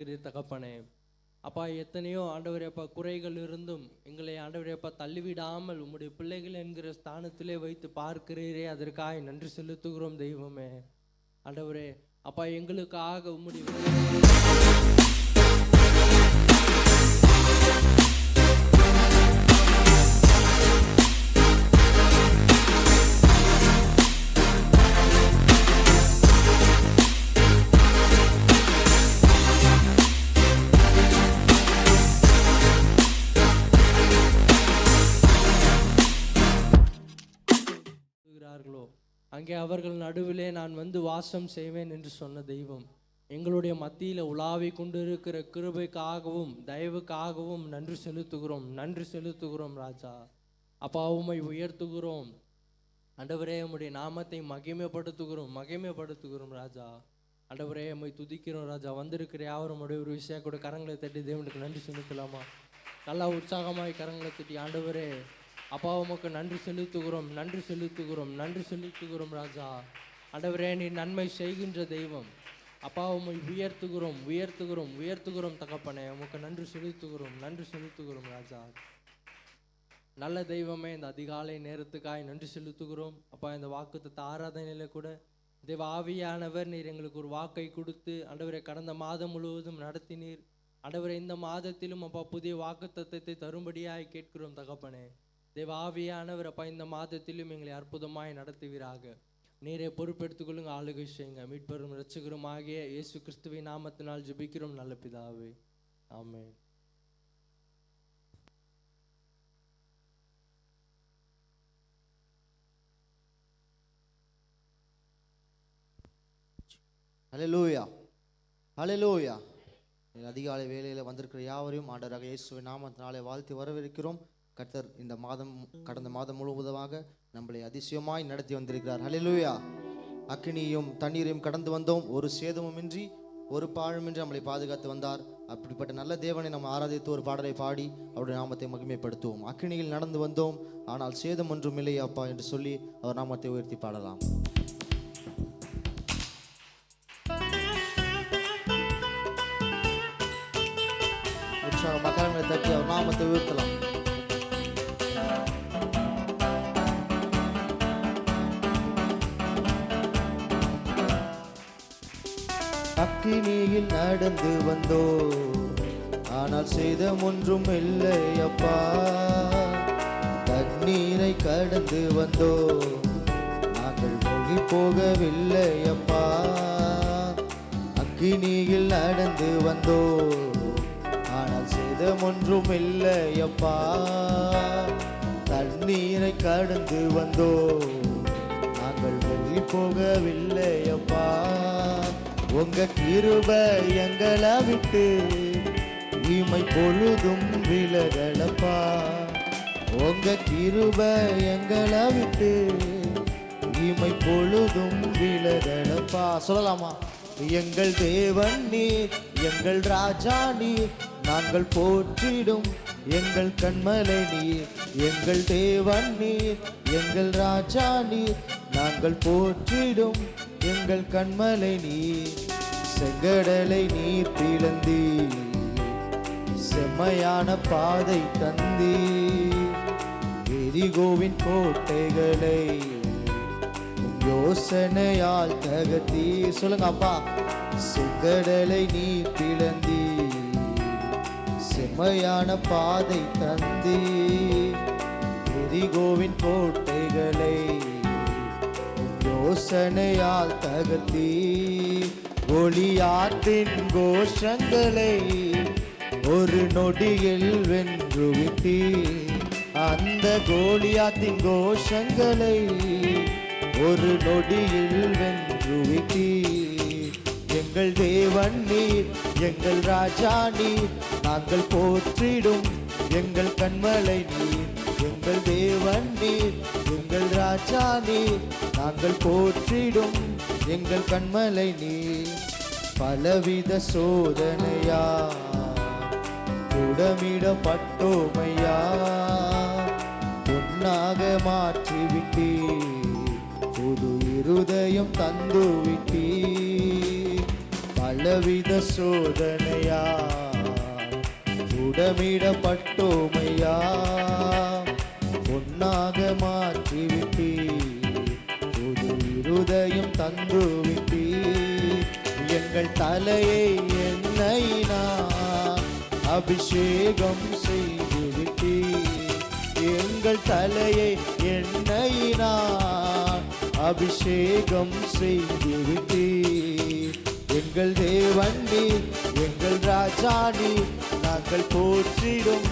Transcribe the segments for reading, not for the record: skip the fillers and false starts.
தகப்பனே. அப்பா, எத்தனையோ ஆண்டவரே அப்பா குறைகள் இருந்தும் எங்களை ஆண்டவரே அப்பா தள்ளிவிடாமல் உம்முடைய பிள்ளைகள் என்கிற ஸ்தானத்திலே வைத்து பார்க்கிறீரே, அதற்காக நன்றி செலுத்துகிறோம் தெய்வமே. ஆண்டவரே அப்பா, எங்களுக்காக உம்முடைய அங்கே அவர்கள் நடுவிலே நான் வந்து வாசம் செய்வேன் என்று சொன்ன தெய்வம், எங்களுடைய மத்தியில் உலாவி கொண்டிருக்கிற கிருபைக்காகவும் தயவுக்காகவும் நன்றி செலுத்துகிறோம், நன்றி செலுத்துகிறோம் ராஜா. அப்பா, உம்மை உயர்த்துகிறோம் ஆண்டவரே, உம்முடைய நாமத்தை மகிமைப்படுத்துகிறோம் ராஜா. ஆண்டவரே, உம்மை துதிக்கிறோம் ராஜா. வந்திருக்கிற யாரும் ஒரு விஷயம் கூட கரங்களை தட்டி தேவனுக்கு நன்றி செலுத்தலாமா? நல்லா உற்சாகமாய் கரங்களை தட்டி ஆண்டவரே அப்பா உமக்கு நன்றி செலுத்துகிறோம், நன்றி செலுத்துகிறோம், நன்றி செலுத்துகிறோம் ராஜா. ஆண்டவரே, நீ நன்மை செய்கின்ற தெய்வம். அப்பா, உம்மை உயர்த்துகிறோம் உயர்த்துகிறோம் உயர்த்துகிறோம் தகப்பனே. உமக்கு நன்றி செலுத்துகிறோம், நன்றி செலுத்துகிறோம் ராஜா. நல்ல தெய்வமே, இந்த அதிகாலை நேரத்துக்காய் நன்றி செலுத்துகிறோம். அப்பா, இந்த வாக்குத்தத்த ஆராதனையில கூட தேவ ஆவியானவர் நீர் எங்களுக்கு ஒரு வாக்கை கொடுத்து ஆண்டவரை கடந்த மாதம் முழுவதும் நடத்தினீர். ஆண்டவரை இந்த மாதத்திலும் அப்பா புதிய வாக்குத்தத்தத்தை தரும்படியாய் கேட்கிறோம் தகப்பனே. தேவ ஆவியானவர் அப்பா இந்த மாதத்திலும் எங்களை அற்புதமாய் நடத்துவீராக. நீரே பொறுப்பெடுத்துக் கொள்ளுங்க, ஆளுகை செய்யுங்க. மீட்பெரும் இரட்சகரும் ஆகிய இயேசு கிறிஸ்துவின் நாமத்தினால் ஜெபிக்கிறோம் நல்ல பிதாவே, ஆமென். ஹல்லேலூயா, ஹல்லேலூயா. அதிகாலை வேளையில் வந்திருக்கிற யாவரையும் ஆண்டவராக இயேசுவின் நாமத்தினாலே வாழ்த்தி வரவேற்கிறோம். கர்த்தர் இந்த மாதம் கடந்த மாதம் முழுவதுமாக நம்மளை அதிசயமாய் நடத்தி வந்திருக்கிறார். ஹல்லேலூயா. அக்கினியும் தண்ணீரையும் கடந்து வந்தோம், ஒரு சேதமுமின்றி ஒரு பாழுமின்றி நம்மளை பாதுகாத்து வந்தார். அப்படிப்பட்ட நல்ல தேவனை நம்ம ஆராதித்து ஒரு பாடலை பாடி அவருடைய நாமத்தை மகிமைப்படுத்துவோம். அக்கினியில் நடந்து வந்தோம், ஆனால் சேதம் ஒன்றும் இல்லை அப்பா என்று சொல்லி அவர் நாமத்தை உயர்த்தி பாடலாம். மக்களங்களை தட்டி அவர் நாமத்தை உயர்த்தலாம். அக்கினியில் நடந்து வந்தோ, ஆனால் சேதம் ஒன்றும் இல்லை அப்பா. தண்ணீரை கடந்து வந்தோ, நாங்கள் மூழ்கி போகவில்லை அப்பா. அக்கினியில் நடந்து வந்தோ, ஆனால் சேதம் ஒன்றும் இல்லை அப்பா. தண்ணீரை கடந்து வந்தோ, நாங்கள் மூழ்கி போகவில்லை அப்பா. உங்க கிருபை எங்களை விட்டு இமை பொழுதும் விலகலப்பா. உங்க கிருபை எங்களை விட்டு இமை பொழுதும் விலகலப்பா. சொல்லலாமா? எங்கள் தேவன் நீர், எங்கள் ராஜா நீர், நாங்கள் போற்றிடும் எங்கள் கண்மலை நீர். எங்கள் தேவன் நீர், எங்கள் ராஜா நீர், நாங்கள் போற்றிடும் எங்கள் கண்மலை நீர். செங்கடலை நீர் பிளந்தி, செம்மையான பாதை தந்தி. எரிகோவின் கோட்டைகளை யோசனையால் தகர்த்தி. சொல்லுங்க அப்பா. செங்கடலை நீர் பிளந்தி, செம்மையான பாதை தந்தி. எரிகோவின் கோட்டைகளை யோசனையால் தகர்த்தி. கோலியாத்தின் கோஷங்களை ஒரு நொடியில் வென்று விட்டி. அந்த கோலியாத்தின் கோஷங்களை ஒரு நொடியில் வென்று விட்டி. எங்கள் தேவன் நீர், எங்கள் ராஜா நீர், நாங்கள் போற்றிடும் எங்கள் கண்மலை நீர். எங்கள் தேவன் நீர், எங்கள் ராஜா நீர், நாங்கள் போற்றிடும் எங்கள் கண்மலை நீர். பலவித சோதனையா குடமிடப்பட்டோமையா, பொன்னாக மாற்றிவிட்டி, புது இருதயம் தந்து விட்டி. பல பலவித சோதனையா உடமிடப்பட்டோமையா, பொன்னாக மாற்றிவிட்டீ, புது இருதயம் தந்துவிட்டீ, எங்கள் தலையை எண்ணெயினால் அபிஷேகம் செய்துவிட்டீ, எங்கள் தலையை எண்ணெயினால் அபிஷேகம் செய்துவிட்டீ, எங்கள் தேவன் நீர், எங்கள் ராஜா நீர், நாங்கள் போற்றிடும்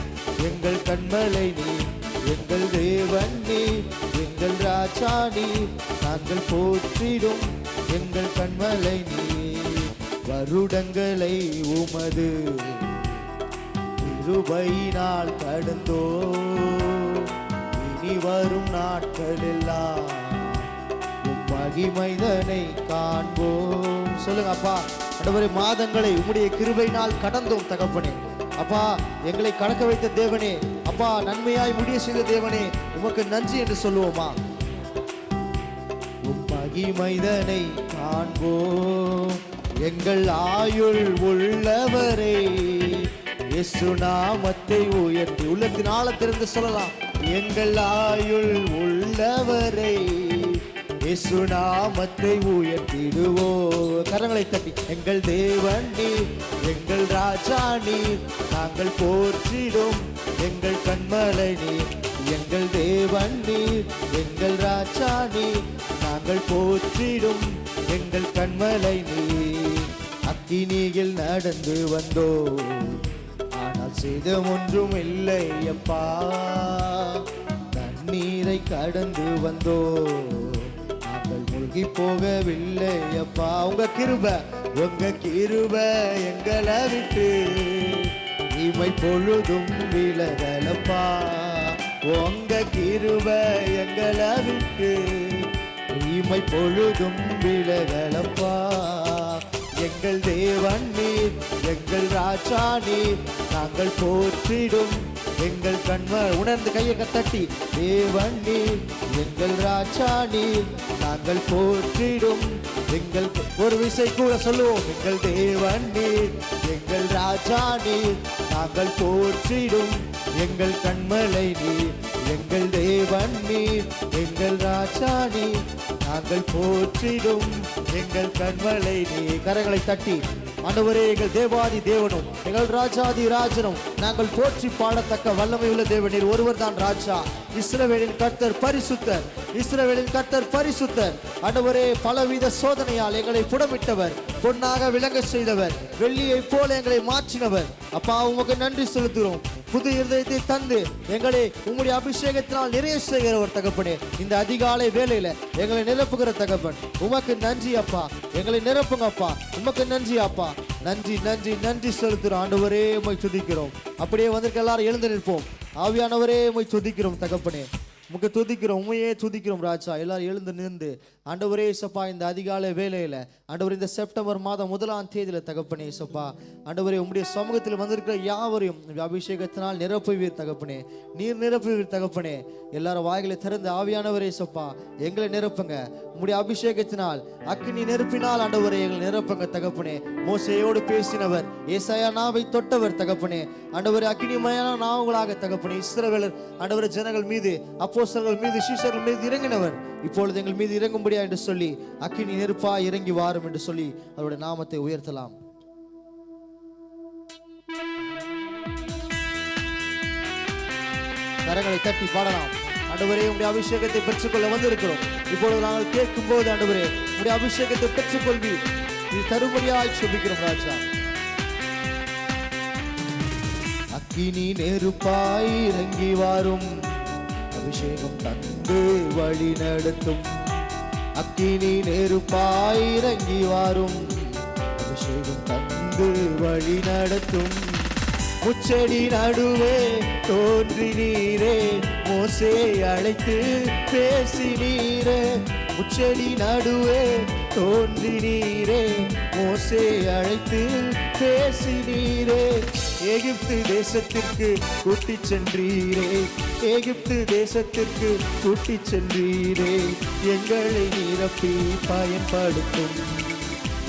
எங்கள் கண்மலை நீர், எங்கள் தேவன் நீர், எங்கள் ராஜா நீர், நாங்கள் போற்றிடும் எங்கள் கண்மலை நீர். வருடங்களை உமது கிருபையினால் கடந்தோ, இனி வரும் நாட்கள் எல்லாம் மகிமைதனை காண்போம். சொல்லுங்க அப்பா. ஆண்டவரே, மாதங்களை உம்முடைய கிருபையினால் கடந்தோம் தகப்பனே. அப்பா, எங்களை கடக்க வைத்த தேவனே, அப்பா நன்மையாய் முடிய செய்த தேவனே, உமக்கு நன்றி என்று சொல்லுவோமா? உம் மகிமைதனை காண்போம். எங்கள் ஆயுள் உள்ளவரே, இயேசு நாமத்தை உயர்த்தி உள்ளத்தின் ஆழத்திலிருந்து சொல்லலாம். எங்கள் ஆயுள் உள்ளவரே, இயேசு நாமத்தை உயர்த்திடுவோ. கரங்களை தட்டி. எங்கள் தேவன் நீர், எங்கள் ராஜா நீர், நாங்கள் போற்றிடும் எங்கள் கண்மலை நீர், எங்கள் தேவன் நீர், எங்கள் ராஜா நீர், நாங்கள் போற்றிடும் எங்கள் கண்மலை நீர். அக்கினியில் நடந்து வந்தோ, ஆனால் சேதம் ஒன்றும் இல்லை அப்பா, தண்ணீரை கடந்து வந்தோ, மூழ்கி போகவில்லை அப்பா. உங்க கிருபை எங்களை விட்டு இமை பொழுதும் விலகலப்பா. உங்க கிருபை எங்களை விட்டு இமை பொழுதும் விலகலப்பா. எங்கள் தேவன் நீர், எங்கள் ராஜா நீர், நாங்கள் போற்றிடும் எங்கள் கண்மலை. உணர்ந்து கையை தட்டி. தேவன் நீர், எங்கள் ராஜா நீர், நாங்கள் போற்றிடும் எங்கள். ஒரு விசை கூட சொல்லுவோம். எங்கள் தேவன் நீர், எங்கள் ராஜா நீர், நாங்கள் போற்றிடும் எங்கள் கண்மலை நீர், எங்கள் தேவன் நீர், எங்கள் ராஜா நீர், நாங்கள் போற்றிடும் எங்கள் கண்மலை நீர். கரங்களை தட்டி. ஆண்டவரே, எங்கள் தேவாதி தேவனும் எங்கள் ராஜாதி ராஜனும் நாங்கள் போற்றி பாடத்தக்க வல்லமை உள்ள தேவனீர் ஒருவர் தான் ராஜா. இஸ்ரவேலின் கர்த்தர் பரிசுத்தர், இஸ்ரவேலின் கர்த்தர் பரிசுத்தர். ஆண்டவரே, பலவித சோதனையால் எங்களை புடமிட்டவர், பொன்னாக விளங்க செய்தவர், வெள்ளியை போல எங்களை மாற்றினவர். அப்பா, உமக்கு நன்றி செலுத்துகிறோம். புது இருதயத்தை தந்து எங்களை உம்முடைய அபிஷேகத்தினால் நிறைய செய்கிறவர் தகப்பனே. இந்த அதிகாலை வேளையில எங்களை நிரப்புகிற தகப்பன், உமக்கு நன்றி அப்பா. எங்களை நிரப்புங்க அப்பா. உமக்கு நன்றி அப்பா. நன்றி நன்றி நன்றி செலுத்துகிறோம். ஆண்டவரே, உம்மை துதிக்கிறோம். அப்படியே வந்திருக்க எல்லாரும் எழுந்து நிற்போம். ஆவியானவரே, உம்மை துதிக்கிறோம் தகப்பனே. உமக்கு துதிக்கிறோம், உண்மையே துதிக்கிறோம் ராஜா. எல்லாரும் எழுந்து நின்று ஆண்டவரே சப்பா, இந்த அதிகாலை வேலையில ஆண்டவர், இந்த செப்டம்பர் மாதம் 1ஆம் தேதியில தகப்பனே சப்பா, ஆண்டவரே உம்முடைய சமூகத்தில் வந்திருக்கிற யாவரையும் அபிஷேகத்தினால் நிரப்புவீர் தகப்பனே. நீர் நிரப்புவீர் தகப்பனே. எல்லாரும் வாய்களை திறந்து ஆவியானவரே சப்பா, எங்களை நிரப்புங்க. உம்முடைய அபிஷேகத்தினால் அக்கினி நெருப்பினால் ஆண்டவரே எங்களை நிரப்புங்க தகப்பனே. மோசேயோடு பேசினவர், ஏசாயா நாவை தொட்டவர் தகப்பனே. ஆண்டவரே, அக்கினிமயான நாவுகளாக தகப்பனே இஸ்ரவேலர் ஆண்டவரே ஜனங்கள் மீது, அப்போஸ்தலர்கள் மீது, சீஷர்கள் மீது இறங்கினவர். இப்பொழுது எங்கள் மீது இறங்கும்படியா என்று சொல்லி அக்கினி நெருப்பா இறங்கி வாரும் என்று சொல்லி அவருடைய நாமத்தை உயர்த்தலாம். கரங்களை தட்டி பாடலாம். ஆண்டவரே, உம்முடைய அபிஷேகத்தை பெற்றுக்கொள்ள வந்திருக்கிறோம். இப்பொழுது நாங்கள் கேட்கும் போது ஆண்டவரே, உம்முடைய அபிஷேகத்தை பெற்றுக்கொள்வீர். நீ தரும்படியாய் செபிக்கிறோம் ராஜா. அக்கினி நெருப்பாய் இறங்கி வாரும், அபிஷேகம் தந்து வழி நடத்தும். அக்கினி நெருப்பாய் இறங்கி வாரும், அபிஷேகம் தந்து வழி நடத்தும். முச்செடி நடுவே தோன்றி நீரே, மோசே அழைத்து பேசி நீரே. முச்செடி நடுவே தோன்றி நீரே, மோசே அழைத்து பேசி நீரே. எகிப்து தேசத்திற்கு கூட்டிச் சென்றீரே, எகிப்து தேசத்திற்கு கூட்டிச் சென்றீரே. எங்களை நிரப்பி பயன்படுத்தும்,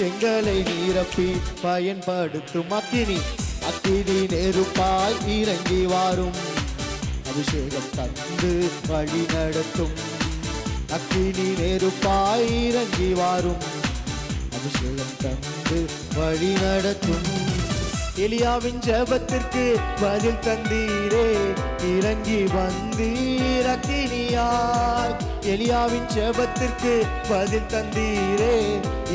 எங்களை நிரப்பி பயன்படுத்தும் அக்கினி நெருப்பாய் இறங்கி வாரும். அபிஷேகம் தந்து வழி நடத்தும் அக்கினி நெருப்பாய் இறங்கி வாரும். அபிஷேகம் தந்து வழி நடத்தும். எலியாவின் ஜெபத்திற்கு பதில் தந்தீரே, இறங்கி வந்தீர் அக்கினியாய். எலியாவின் ஜெபத்திற்கு பதில் தந்தீரே,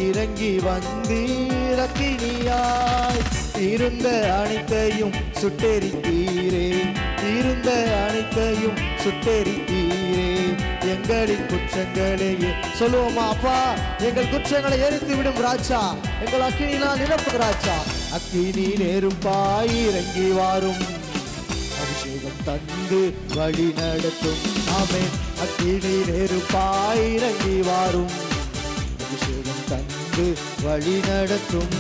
இறங்கி வந்தீர் அக்கினியாய். இருந்த அனைத்தையும் சுட்டெரித்தீரே, இருந்த அனைத்தையும் சுட்டெரித்தீரே. எங்களின் குற்றங்களையே சொல்லுவோமா அப்பா, எங்கள் குற்றங்களை எரித்து விடும் ராஜா, எங்கள் அக்கினியினால் நிரப்பு ராஜா. அக்கினி நெருப்பாய் இறங்கி வாரும். அபிஷேகம் தந்து வழி நடத்தும். ஆமென். அக்கினி நெருப்பாய் இறங்கி வாரும். அபிஷேகம் தந்து வழி நடத்தும்.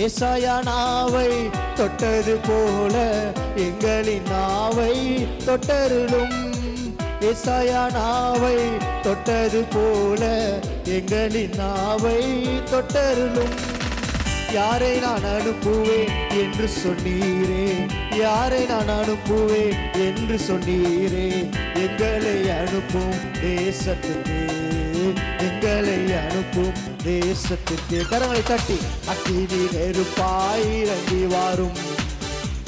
ஏசாயா நாவை தொட்டது போல எங்களின் நாவை தொட்டருளும். ஏசாயா நாவை தொட்டது போல எங்களின் நாவை தொட்டருளும். யாரை நான் அனுப்புவேன் என்று சொன்னீரே, யாரை நான் அனுப்புவேன் என்று சொன்னீரே. எங்களை அனுப்பும் தேசத்துக்கு, எங்களை அனுப்பும் தேசத்திற்கு. கரங்களை தட்டி அக்கினி நெருப்பாய் இறங்கி வாரும்.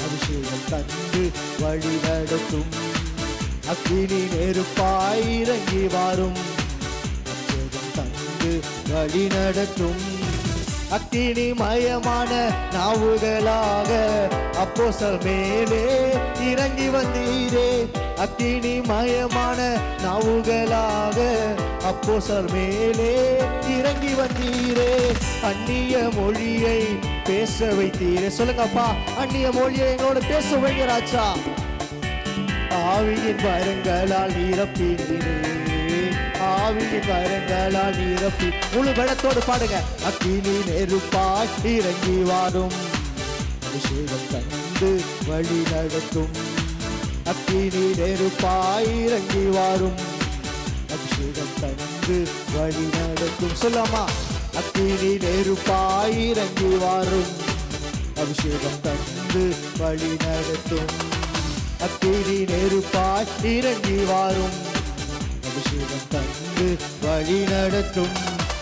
அபிஷேகம் தந்து வழி நடத்தும். அக்கினி நெருப்பாய் இறங்கி வாரும். அபிஷேகம் தந்து வழி நடத்தும். அக்கினி மயமான நாவுகளாக அப்போஸ்தலர் மேலே இறங்கி வந்தீரே. அக்கினி மயமான நாவுகளாக அப்போஸ்தலர் மேலே இறங்கி வந்தீரே. அந்நிய மொழியை பேச வைத்தீரே. சொல்லுங்கப்பா, அந்நிய மொழியை எங்களோட பேச வைங்க ராஜா. ஆவியின் வரங்களால் நிரப்பினீரே, ஆவியின் வரங்களால் நிரப்பி. முழு பலத்தோடு பாடுங்க. அக்கினி நெருப்பாய் இறங்கி வாரும். அபிஷேகம் தந்து வழி நடத்தும். அக்கினி நெருப்பாய் இறங்கி வாரும். அபிஷேகம் தந்து வழி நடத்தும். சொல்லாமா, அக்கினி நெருப்பாய் இறங்கி வாரும். அபிஷேகம் தந்து வழி நடத்தும். அக்கினி நெருப்பாய் இறங்கி வாரும். அபிஷேகம் தந்து வழி நடத்தும்.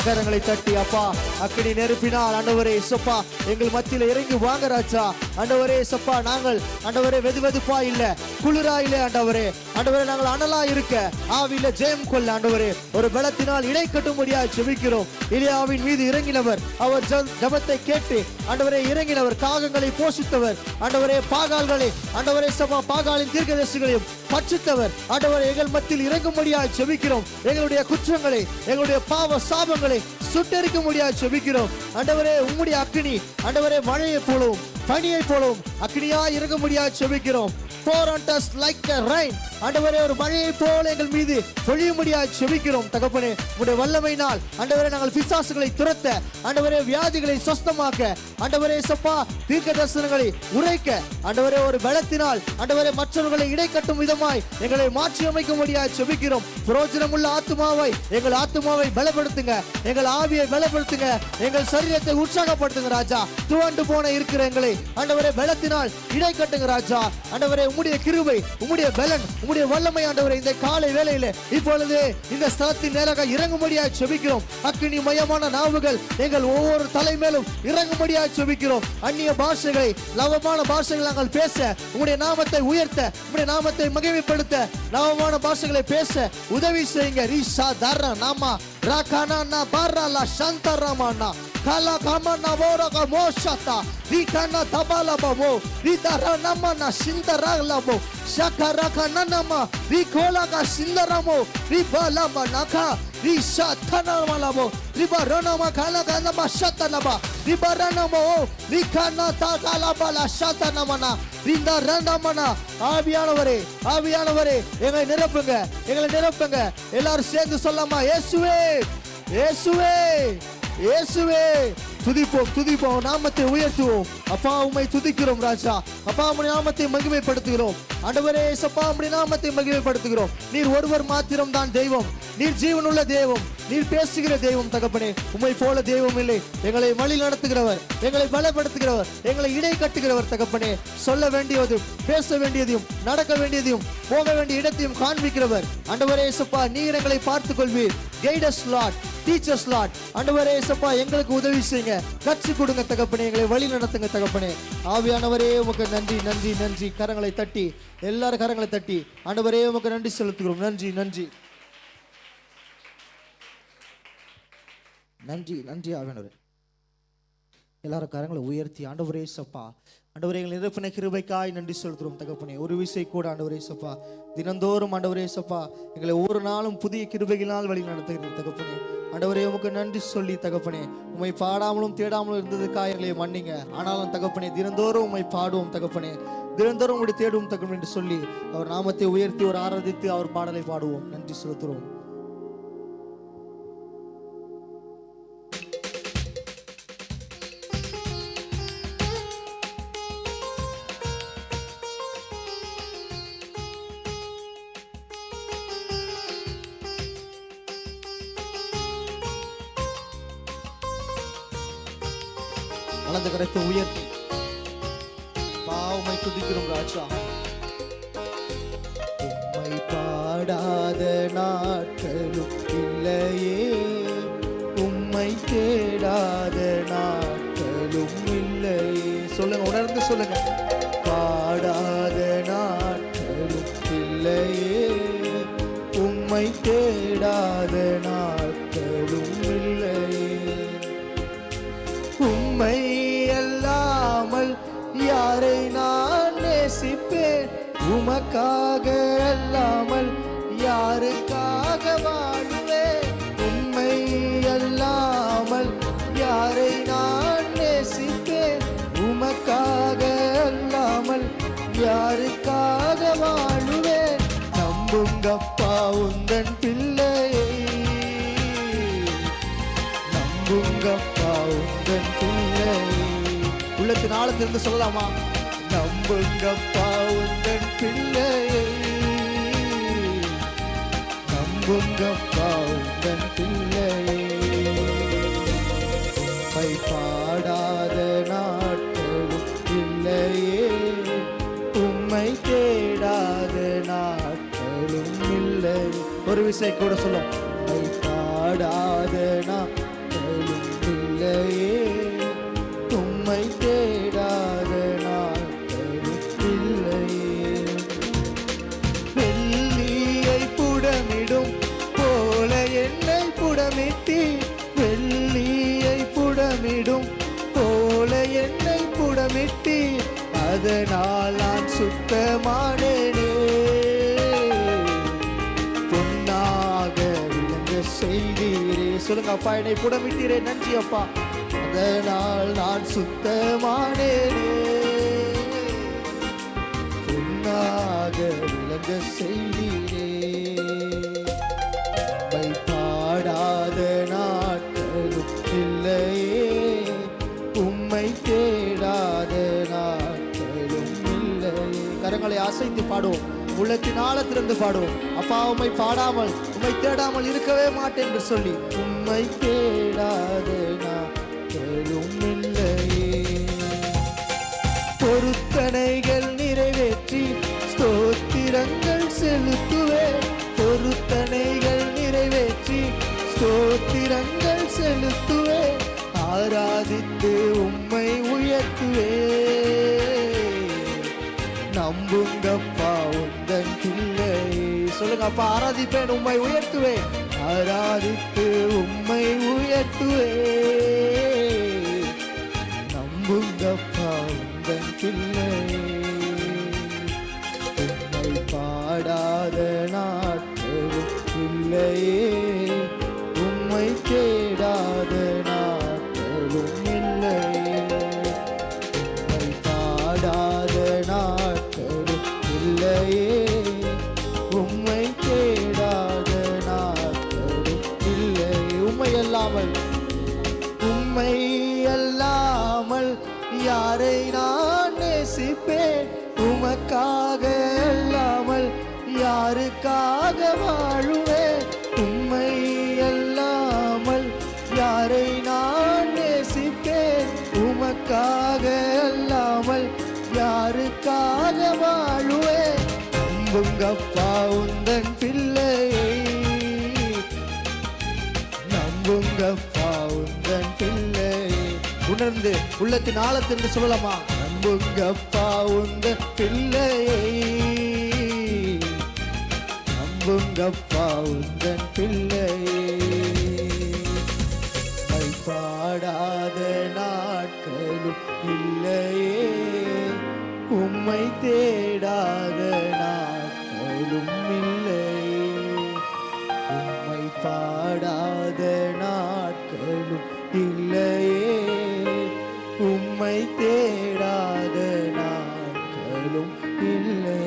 கரங்களை தட்டி அப்பா, அக்கினி நெருப்பினால் ஆண்டவரே இயேசுப்பா எங்கள் மத்தியில இறங்கி வாங்க ராஜா. ஆண்டவரே இயேசுப்பா, நாங்கள் ஆண்டவரே வெதுவெதுப்பா இல்ல, குளிரா இல்ல ஆண்டவரே. ஆண்டவரே, நாங்கள் அனலா இருக்க ஆவியில ஜெயம் கொள்ள ஆண்டவரே ஒரு பலத்தினால் இடை கட்டும்படியாக ஜெபிக்கிறோம். எலியாவின் மீது இறங்கினவர், அவர் ஜெபத்தை கேட்டு ஆண்டவரே இறங்கினவர், காகங்களை போஷித்தவர் ஆண்டவரே, பாகால்களை ஆண்டவரே சபா பாகாலின் தீர்க்கதரிசிகளையும் பட்சித்தவர் ஆண்டவரே எங்கள் மத்தியில் இறங்கும்படியாக ஜெபிக்கிறோம். எங்களுடைய குற்றங்களை, எங்களுடைய பாவ சாபங்களை சுட்டெரிக்க முடியாது ஜெபிக்கிறோம். ஆண்டவரே, உம்முடைய அக்கினி ஆண்டவரே மழையை போலவும் பனியை போலவும் அக்கினியா இறங்க முடியாது ஜெபிக்கிறோம். pour on us like a rain. ஆண்டவரே, ஒரு மழையை போல எங்கள் மீது பொழியும்படியாக ஜெபிக்கிறோம். தகப்பனே, உம்முடைய வல்லமையினால் ஆண்டவரே நாங்கள் பிசாசுகளை துரத்த, ஆண்டவரே வியாதிகளை சுஸ்தமாக்க, ஆண்டவரே சப்பா தீர்க்க தரிசனங்களை உரைக்க, ஆண்டவரே ஒரு பலத்தினால் ஆண்டவரே மற்றவர்களை இடை கட்டும் விதமாய் எங்களை மாற்றி அமைக்கும்படியாக ஜெபிக்கிறோம். பிரயோஜனமுள்ள ஆத்துமாவை, எங்கள் ஆத்துமாவை பலப்படுத்துங்க, எங்கள் ஆவியை பலப்படுத்துங்க, எங்கள் சரீரத்தை உற்சாகப்படுத்துங்க ராஜா. துவண்டு போன இருக்கிற எங்களை ஆண்டவரே பலத்தினால் இடை கட்டுங்க ராஜா. ஆண்டவரே, உம்முடைய கிருபை, உம்முடைய பலன், உம்முடைய வல்லமை ஆண்டவரே இந்த காலை வேளையில இப்பொழுது இந்த ஸ்தலத்தின் நேராக இறங்கும்படியாக ஜெபிக்கிறோம். அக்கினி மயமான நாவுகள் எங்கள் ஒவ்வொரு தலை மேலும் இறங்கும்படியாக ஜெபிக்கிறோம். அந்நிய பாஷைகளை, லவமான பாஷைகளை நாங்கள் பேச, உம்முடைய நாமத்தை உயர்த்த, உம்முடைய நாமத்தை மகிமைப்படுத்த லவமான பாஷைகளை பேச உதவி செய்யுங்க. ரீஷா தர்ரா நாமா ராகானா நா பாரலா சந்தரமானா kala kama na bora ka moshata rikana tabala babo ridara namana sindara labo shakara kana nama rikola ka sindaramo ribala manaka rishathana malabo ribarana ma kala kana mashata laba ribarana mo rikana takala bala shatana mana rindarana mana ஆவியானவரே, ஆவியானவரே எங்களை நிரப்புங்க, எங்களை நிரப்புங்க. எல்லாரும் சேர்ந்து சொல்லமா, இயேசுவே இயேசுவே இயேசுவே. துதிப்போம், துதிப்போம், நாமத்தை உயர்த்துவோம். அப்பா உம்மை துதிக்கிறோம் ராஜா. அப்பா உம்முடைய நாமத்தை மகிமைப்படுத்துகிறோம். ஆண்டவரே சப்பா உம்முடைய நாமத்தை மகிமைப்படுத்துகிறோம். நீர் ஒருவர் மாத்திரம் தான் தெய்வம். நீர் ஜீவனுள்ள தெய்வம். நீர் பேசுகிற தெய்வம் தகப்பனே. உம்மை போல தெய்வம் இல்லை. எங்களை வழி நடத்துகிறவர், எங்களை பலப்படுத்துகிறவர், எங்களை இடை கட்டுகிறவர் தகப்பனே. சொல்ல வேண்டியதும் பேச வேண்டியதையும் நடக்க வேண்டியதையும் போக வேண்டிய இடத்தையும் காண்பிக்கிறவர் ஆண்டவரே இயேசுப்பா. நீர் எங்களை பார்த்துக் கொள்வீர். Guide us Lord, teach us Lord. ஆண்டவரே இயேசுப்பா, எங்களுக்கு உதவி செய்யுங்க, கற்றுக் கொடுங்க தகப்பனே, எங்களை வழி நடத்துங்க தகப்பனே. ஆவியானவரே உமக்கு நன்றி நன்றி நன்றி. கரங்களை தட்டி, எல்லாரும் கரங்களை தட்டி ஆண்டவரே உமக்கு நன்றி செலுத்துகிறோம். நன்றி நன்றி நன்றி நன்றி. ஆவியானவரே எல்லாரும் கரங்களை உயர்த்தி ஆண்டவரே இயேசுப்பா, ஆண்டவரே எங்கள் நிரப்பின கிருபைக்காய் நன்றி செலுத்துகிறோம் தகப்பனே. ஒரு விசை கூட ஆண்டவரே இயேசுப்பா, தினந்தோறும் ஆண்டவரே இயேசுப்பா எங்களை ஒவ்வொரு நாளும் புதிய கிருபைகளால் வழி நடத்துகிறீர் தகப்பனே. ஆண்டவரே உமக்கு நன்றி சொல்லி தகப்பனே, உம்மை பாடாமலும் தேடாமலும் இருந்ததுக்காக எங்களை மன்னிங்க. ஆனாலும் தகப்பனே தினந்தோறும் உம்மை பாடுவோம் தகப்பனே, தினந்தோறும் உங்களை தேடுவோம் தகப்பனே என்று சொல்லி அவர் நாமத்தை உயர்த்தி ஒரு ஆராதித்து அவர் பாடலை பாடுவோம். நன்றி செலுத்துகிறோம். வலது கரத்தை உயர்த்தி உம்மை துதிக்கிறோம் ராஜா. உம்மை பாடாத நாட்களும் இல்லையே, உம்மை தேடாத நாட்களும் இல்லையே. சொல்லுங்க, உணர்ந்து சொல்லுங்க. பாடாத நாட்களும் இல்லையே, உம்மை தேடாத நாட்களும் இல்லையே. உம்மை அல்லாமல் யாரை நான் நேசிப்பேன், உமக்காக அல்லாமல் யாருக்காக வாழுவேன். உம்மை அல்லாமல் யாரை நான் நேசிப்பேன், உமக்காக அல்லாமல் யாருக்காக வாழுவேன். நம்புங்கப்பா உந்தன் பிள்ளையை, நம்புங்கப்பா உந்தன் பிள்ளை. உள்ளத்தின் ஆழத்திலிருந்து சொல்லலாமா? நம்புங்கப்பா உந்தன் பிள்ளையை, நம்புங்கப்பா உந்தன் பிள்ளையை. உம்மை பாடாத நாட்களும் இல்லையே, உம்மை தேடாத நாட்களும் இல்லை. ஒரு விசை கூட சொல்லும். உம்மை பாடாத நாட்களும் இல்லையே, உம்மை தேடாத நாட்களும் இல்லையே. வெள்ளியை புடமிடும் போல என்னை புடமிட்டி, வெள்ளியை புடமிடும் போல என்னை புடமிட்டி, அதனால் நான் சுத்தமானேனே. பொன்னாக விளங்க செய்தீரே. சொல்லுங்க, அப்பா என்னை புடமிட்டீரே, நன்றி அப்பா. அதனால் நான் சுத்தமானேனே, பொன்னாக விளங்க செய்தீரே. உம்மை பாடாத நாட்களும் இல்லையே, உம்மை தேடாத நாட்களும் இல்லையே. கரங்களை அசைத்து பாடுவோம், உள்ளத்தின் ஆழத்திலிருந்து பாடுவோம். அப்பா உம்மை பாடாமல் உம்மை தேடாமல் இருக்கவே மாட்டேன் என்று சொல்லி, உம்மை தேடாத நாட்களும் இல்லையே. பொருத்தனைகள் நிறைவேற்றி ஸ்தோத்திரங்கள் செலுத்துவேன், பொருத்தனைகள் நிறைவேற்றி ஸ்தோத்திரங்கள் செலுத்துவேன். ஆராதித்து உம்மை உயர்த்துவேன். நம்புங்கப்பா உந்தன் பிள்ளை. சொல்லுங்க அப்பா, ஆராதிப்பேன், உம்மை உயர்த்துவேன். ஆராதித்து உம்மை உயர்த்துவேன். நம்புங்கப்பா உந்தன் பிள்ளை. உம்மை பாடாத நாட்களும் இல்லையே, உம்மை தேடாத நாட்களும் இல்லையே. உம்மை பாடாத நாட்களும் இல்லையே, உம்மை தேடாத நாட்களும் இல்லை. உம்மை அல்லாமல், உம்மை அல்லாமல் யாரை நான் நேசிப்பேன், உமக்காக அல்லாமல் யாருக்காக வாழுவேன். உம்மை அல்லாமல் யாருக்காக வாழுவேன்? நம்புங்கப்பா உந்தன் பிள்ளையை, நம்புங்கப்பா உந்தன் பிள்ளையை. உணர்ந்து உள்ளத்தின் ஆழத்திற்கு சொல்லலாமா? நம்புங்கப்பா உந்தன் பிள்ளையை, நம்புங்கப்பா உந்தன் பிள்ளையை. பாடாத நாட்களும் இல்லையே, உம்மை தேடாத நாட்களும் இல்லையே, உம்மை பாடாத நாட்களும் இல்லையே, உம்மை தேடாத நாட்களும் இல்லையே.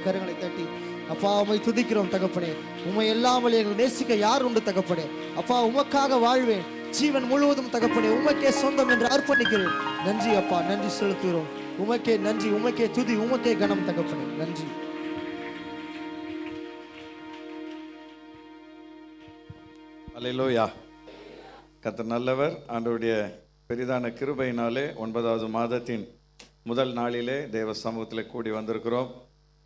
கரங்களை தட்டி அப்பா உம்மை துதிக்கிறோம் தகப்பனே. உம்மை இல்லாமல் எங்களை நேசிக்க யார் உண்டு தகப்பனே? அப்பா உமக்காக வாழ்வேன் ஜீவன் முழுவதும் தகப்பனே, உமக்கே சொந்தம் என்று அர்ப்பணிக்கிறேன். நன்றி அப்பா, நன்றி செலுத்துகிறோம். உமக்கே நன்றி, உமக்கே துதி, உமக்கே கனம் தகப்பனே. நன்றி. அல்லேலூயா. கர்த்தர் நல்லவர். ஆண்டவருடைய பெரிதான கிருபையினாலே 9வது மாதத்தின் முதல் நாளிலே தேவ சமூகத்தில் கூடி வந்திருக்கிறோம்.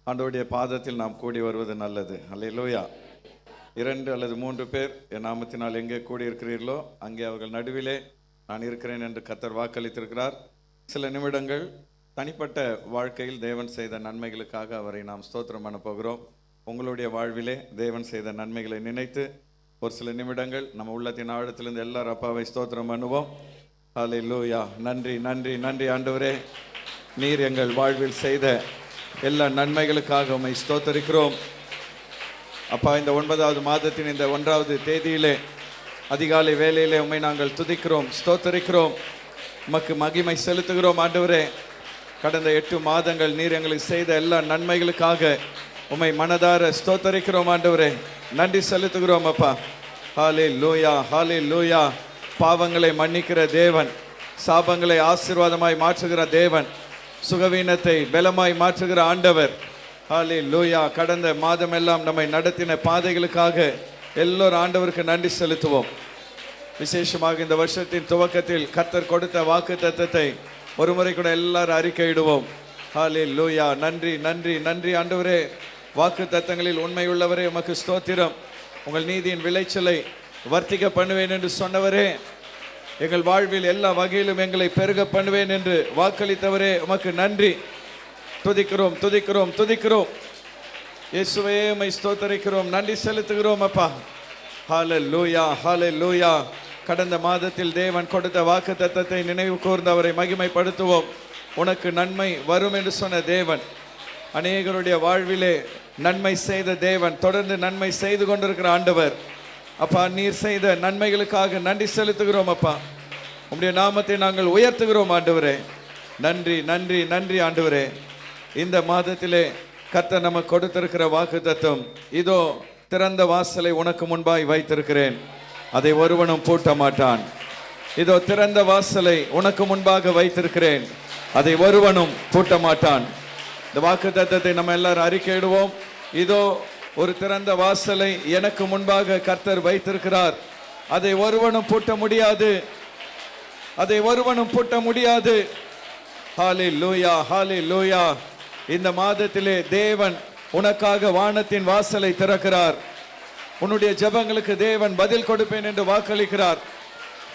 ஆண்டவருடைய பாதத்தில் நாம் கூடி வருவது நல்லது. அல்லேலூயா. 2 அல்லது 3 பேர் என் நாமத்தினால் எங்கே கூடியிருக்கிறீர்களோ அங்கே அவர்கள் நடுவிலே நான் இருக்கிறேன் என்று கர்த்தர் வாக்களித்திருக்கிறார். சில நிமிடங்கள் தனிப்பட்ட வாழ்க்கையில் தேவன் செய்த நன்மைகளுக்காக அவரை நாம் ஸ்தோத்திரம் பண்ண போகிறோம். உங்களுடைய வாழ்விலே தேவன் செய்த நன்மைகளை நினைத்து ஒரு சில நிமிடங்கள் நம்ம உள்ளத்தின் ஆழத்திலிருந்து எல்லாரும் அப்பாவை ஸ்தோத்திரம் பண்ணுவோம். அல்லேலூயா. நன்றி நன்றி நன்றி ஆண்டவரே, நீர் எங்கள் வாழ்வில் செய்த எல்லா நன்மைகளுக்காக உம்மை ஸ்தோத்தரிக்கிறோம். அப்பா, இந்த 9வது மாதத்தின் இந்த 1வது தேதியிலே அதிகாலை வேளையிலே உம்மை நாங்கள் துதிக்கிறோம், ஸ்தோத்தரிக்கிறோம், உமக்கு மகிமை செலுத்துகிறோம். ஆண்டவரே, கடந்த 8 மாதங்கள் நீர் எங்களுக்கு செய்த எல்லா நன்மைகளுக்காக உம்மை மனதார ஸ்தோத்தரிக்கிறோம். ஆண்டவரே, நன்றி செலுத்துகிறோம் அப்பா. ஹல்லேலூயா, ஹல்லேலூயா. பாவங்களை மன்னிக்கிற தேவன், சாபங்களை ஆசீர்வாதமாய் மாற்றுகிற தேவன், சுகவீனத்தை பலமாய் மாற்றுகிற ஆண்டவர். ஹல்லேலூயா. கடந்த மாதமெல்லாம் நம்மை நடத்தின பாதைகளுக்காக எல்லோரும் ஆண்டவருக்கு நன்றி செலுத்துவோம். விசேஷமாக இந்த வருஷத்தின் துவக்கத்தில் கர்த்தர் கொடுத்த வாக்குத்தத்தத்தை ஒரு முறை கூட எல்லாரும் அறிக்கையிடுவோம். ஹல்லேலூயா. நன்றி நன்றி நன்றி ஆண்டவரே. வாக்குத்தத்தங்களில் உண்மையுள்ளவரே, உமக்கு ஸ்தோத்திரம். உங்கள் நீதியின் விளைச்சலை வர்த்திக்க பண்ணுவேன் என்று சொன்னவரே, எங்கள் வாழ்வில் எல்லா வகையிலும் எங்களை பெருக பண்ணுவேன் என்று வாக்களித்தவரே, உமக்கு நன்றி. துதிக்கிறோம் துதிக்கிறோம் துதிக்கிறோம். இயேசுவே, உம்மை ஸ்தோத்தரிக்கிறோம், நன்றி செலுத்துகிறோம் அப்பா. ஹல்லேலூயா, ஹல்லேலூயா. கடந்த மாதத்தில் தேவன் கொடுத்த வாக்குத்தத்தத்தை நினைவு கூர்ந்து அவரை மகிமைப்படுத்துவோம். உனக்கு நன்மை வரும் என்று சொன்ன தேவன், அநேகருடைய வாழ்விலே நன்மை செய்த தேவன், தொடர்ந்து நன்மை செய்து கொண்டிருக்கிற ஆண்டவர். அப்பா, நீர் செய்த நன்மைகளுக்காக நன்றி செலுத்துகிறோம் அப்பா. உம்முடைய நாமத்தை நாங்கள் உயர்த்துகிறோம் ஆண்டவரே. நன்றி நன்றி நன்றி ஆண்டவரே. இந்த மாதத்திலே கர்த்தர் நமக்கு கொடுத்திருக்கிற வாக்குத்தத்தம், இதோ திறந்த வாசலை உனக்கு முன்பாய் வைத்திருக்கிறேன், அதை ஒருவனும் பூட்ட மாட்டான். இதோ திறந்த வாசலை உனக்கு முன்பாக வைத்திருக்கிறேன், அதை ஒருவனும் பூட்ட மாட்டான். இந்த வாக்குத்தத்தத்தை நம்ம எல்லாரும் அறிக்கையிடுவோம். இதோ ஒரு திறந்த வாசலை எனக்கு முன்பாக கர்த்தர் வைத்திருக்கிறார், அதை ஒருவனும் பூட்ட முடியாது, அதை ஒருவனும் பூட்ட முடியாது. ஹல்லேலூயா, ஹல்லேலூயா. இந்த மாதத்திலே தேவன் உனக்காக வானத்தின் வாசலை திறக்கிறார். உன்னுடைய ஜெபங்களுக்கு தேவன் பதில் கொடுப்பேன் என்று வாக்களிக்கிறார்.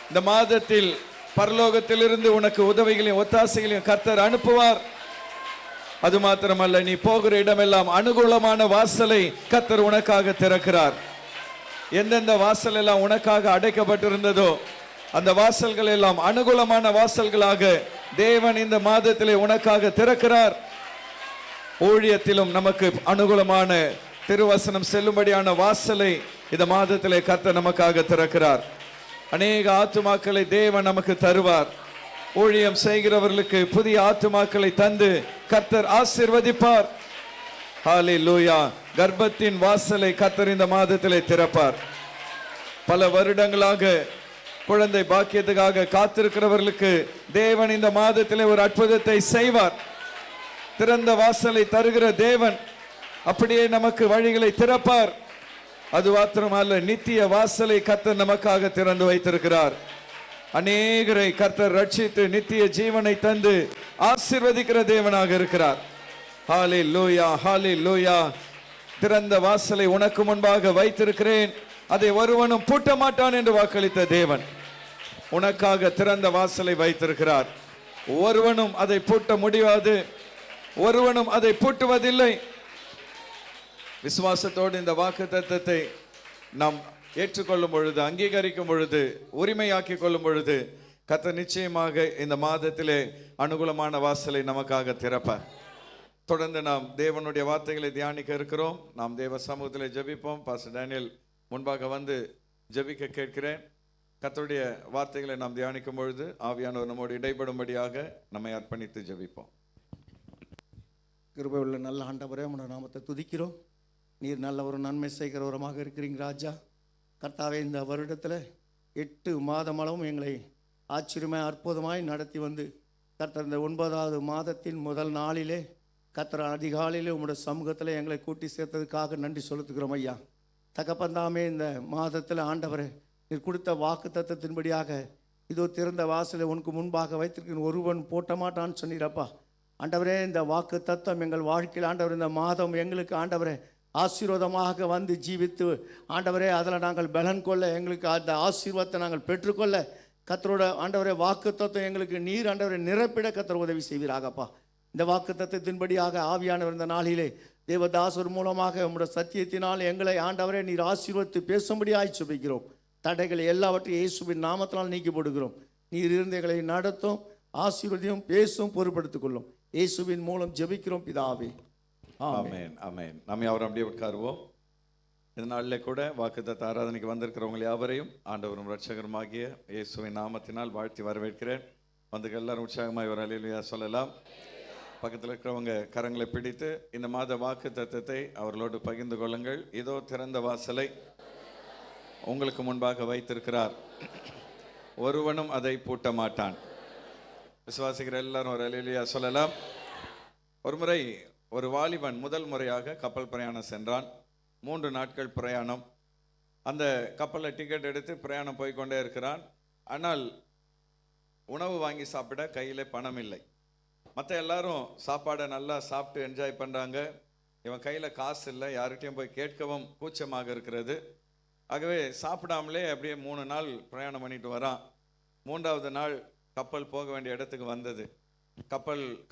இந்த மாதத்தில் பரலோகத்திலிருந்து உனக்கு உதவிகளையும் ஒத்தாசைகளையும் கர்த்தர் அனுப்புவார். அது மாத்திரமல்ல, நீ போகிற இடமெல்லாம் அனுகூலமான வாசலை கர்த்தர் உனக்காக திறக்கிறார். எந்தெந்த வாசல் எல்லாம் உனக்காக அடைக்கப்பட்டிருந்ததோ அந்த வாசல்கள் எல்லாம் அனுகூலமான வாசல்களாக தேவன் இந்த மாதத்திலே உனக்காக திறக்கிறார். ஊழியத்திலும் நமக்கு அனுகூலமான திருவசனம் செல்லும்படியான வாசலை இந்த மாதத்திலே கர்த்தர் நமக்காக திறக்கிறார். அநேக ஆத்துமாக்களை தேவன் நமக்கு தருவார். ஊழியம் செய்கிறவர்களுக்கு புதிய ஆத்துமாக்களை தந்து கர்த்தர் ஆசீர்வதிப்பார். ஹல்லேலூயா. கர்ப்பத்தின் வாசலை கர்த்தர் இந்த மாதத்திலே திறப்பார். பல வருடங்களாக குழந்தை பாக்கியத்துக்காக காத்திருக்கிறவர்களுக்கு தேவன் இந்த மாதத்திலே ஒரு அற்புதத்தை செய்வார். திறந்த வாசலை தருகிற தேவன் அப்படியே நமக்கு வழிகளை திறப்பார். அது மாத்திரமல்ல, நித்திய வாசலை கர்த்தர் நமக்காக திறந்து வைத்திருக்கிறார். அநேகரை கர்த்தர் ரட்சித்து நித்திய ஜீவனை தந்து ஆசீர்வதிக்கிற தேவனாக இருக்கிறார். ஹalleluya, ஹalleluya. திறந்த வாசலை உனக்கு முன்பாக வைத்திருக்கிறேன், அதை ஒருவனும் பூட்ட மாட்டான் என்று வாக்களித்த தேவன் உனக்காக திறந்த வாசலை வைத்திருக்கிறார். ஒருவனும் அதை பூட்ட முடியாது, ஒருவனும் அதை பூட்டுவதில்லை. விசுவாசத்தோடு இந்த வாக்குத்தத்தத்தை நாம் ஏற்றுக்கொள்ளும் பொழுது, அங்கீகரிக்கும் பொழுது, உரிமையாக்கி கொள்ளும் பொழுது கர்த்தர் நிச்சயமாக இந்த மாதத்திலே அனுகூலமான வாசலை நமக்காக திறப்பார். தொடர்ந்து நாம் தேவனுடைய வார்த்தைகளை தியானிக்க இருக்கிறோம். நாம் தேவ சமூகத்திலே ஜெபிப்போம். பாஸ்டர் டேனியல் முன்பாக வந்து ஜெபிக்க கேட்கிறேன். கர்த்தருடைய வார்த்தைகளை நாம் தியானிக்கும் பொழுது ஆவியானவர் நம்மோடு இடைப்படும்படியாக நம்மை அர்ப்பணித்து ஜெபிப்போம். கிருபை உள்ள நல்ல ஆண்டவரே, உம்முடைய நாமத்தை துதிக்கிறோம். நீர் நல்ல ஒரு நன்மை செய்கிறவரமாக இருக்கிறீங்க ராஜா. கர்த்தாவே, இந்த வருடத்தில் 8 மாதம் அளவும் எங்களை ஆச்சரியமாய் அற்புதமாய் நடத்தி வந்து கர்த்தர் இந்த 9வது மாதத்தின் முதல் நாளிலே கர்த்தர் அதிகாலையிலே உம்முடைய சமூகத்தில் எங்களை கூட்டி சேர்த்ததுக்காக நன்றி செலுத்துகிறோம் ஐயா. தகப்பந்தாமே, இந்த மாதத்தில் ஆண்டவரே நீர் கொடுத்த வாக்கு தத்தத்தின்படியாக இதோ திறந்த வாசலை உனக்கு முன்பாக வைத்திருக்கிற ஒருவன் போட்ட மாட்டான்னு சொன்னீரப்பா. ஆண்டவரே, இந்த வாக்கு தத்தம் எங்கள் வாழ்க்கையில் ஆண்டவர் இந்த மாதம் எங்களுக்கு ஆண்டவரே ஆசீர்வாதமாக வந்து ஜீவித்து ஆண்டவரே அதில் நாங்கள் பலன் கொள்ள, எங்களுக்கு அந்த ஆசீர்வாதத்தை நாங்கள் பெற்றுக்கொள்ள கர்த்தரோட ஆண்டவரே வாக்கு தத்துவம் எங்களுக்கு நீர் ஆண்டவரை நிரப்பிட கர்த்தர் உதவி செய்வீராகப்பா. இந்த வாக்கு தத்துவத்தின்படியாக ஆவியானவர் இந்த நாளிலே தேவதாசர் மூலமாக உம்முடைய சத்தியத்தினால் எங்களை ஆண்டவரே நீர் ஆசீர்வதித்து பேசும்படியாய் சுபிக்கிறோம். தடைகளை எல்லாவற்றையும் இயேசுவின் நாமத்தினால் நீக்கி போடுகிறோம். நீர் இருந்து எங்களை நடத்தும், ஆசீர்வதியும், பேசும், பொறுப்படுத்திக் கொள்ளும். இயேசுவின் மூலம் ஜெபிக்கிறோம் பிதாவே, ஆமென், ஆமென். நம்ம யாவரும் அப்படியே உட்காருவோம். இந்த நாளில் கூட வாக்குத்தத்த ஆராதனைக்கு வந்திருக்கிறவங்க யாவரையும் ஆண்டவரும் இரட்சகருமாகிய இயேசுவின் நாமத்தினால் வாழ்த்தி வரவேற்கிறேன். வந்து எல்லாரும் உற்சாகமாக ஒரு அல்லேலூயா சொல்லலாம். பக்கத்தில் இருக்கிறவங்க கரங்களை பிடித்து இந்த மாத வாக்கு தத்தத்தை அவர்களோடு பகிர்ந்து கொள்ளுங்கள். இதோ திறந்த வாசலை உங்களுக்கு முன்பாக வைத்திருக்கிறார், ஒருவனும் அதை பூட்ட மாட்டான். விசுவாசிக்கிற எல்லாரும் ஒரு அல்லேலூயா சொல்லலாம். ஒரு முறை ஒரு வாலிபன் முதல் முறையாக கப்பல் பிரயாணம் சென்றான். 3 நாட்கள் பிரயாணம். அந்த கப்பலில் டிக்கெட் எடுத்து பிரயாணம் போய்கொண்டே இருக்கிறான். ஆனால் உணவு வாங்கி சாப்பிட கையில் பணம் இல்லை. மற்ற எல்லாரும் சாப்பாடை நல்லா சாப்பிட்டு என்ஜாய் பண்ணுறாங்க. இவன் கையில் காசு இல்லை, யார்கிட்டையும் போய் கேட்கவும் கூச்சமாக இருக்கிறது. ஆகவே சாப்பிடாமலே அப்படியே 3 நாள் பிரயாணம் பண்ணிட்டு வரான். 3வது நாள் கப்பல் போக வேண்டிய இடத்துக்கு வந்தது.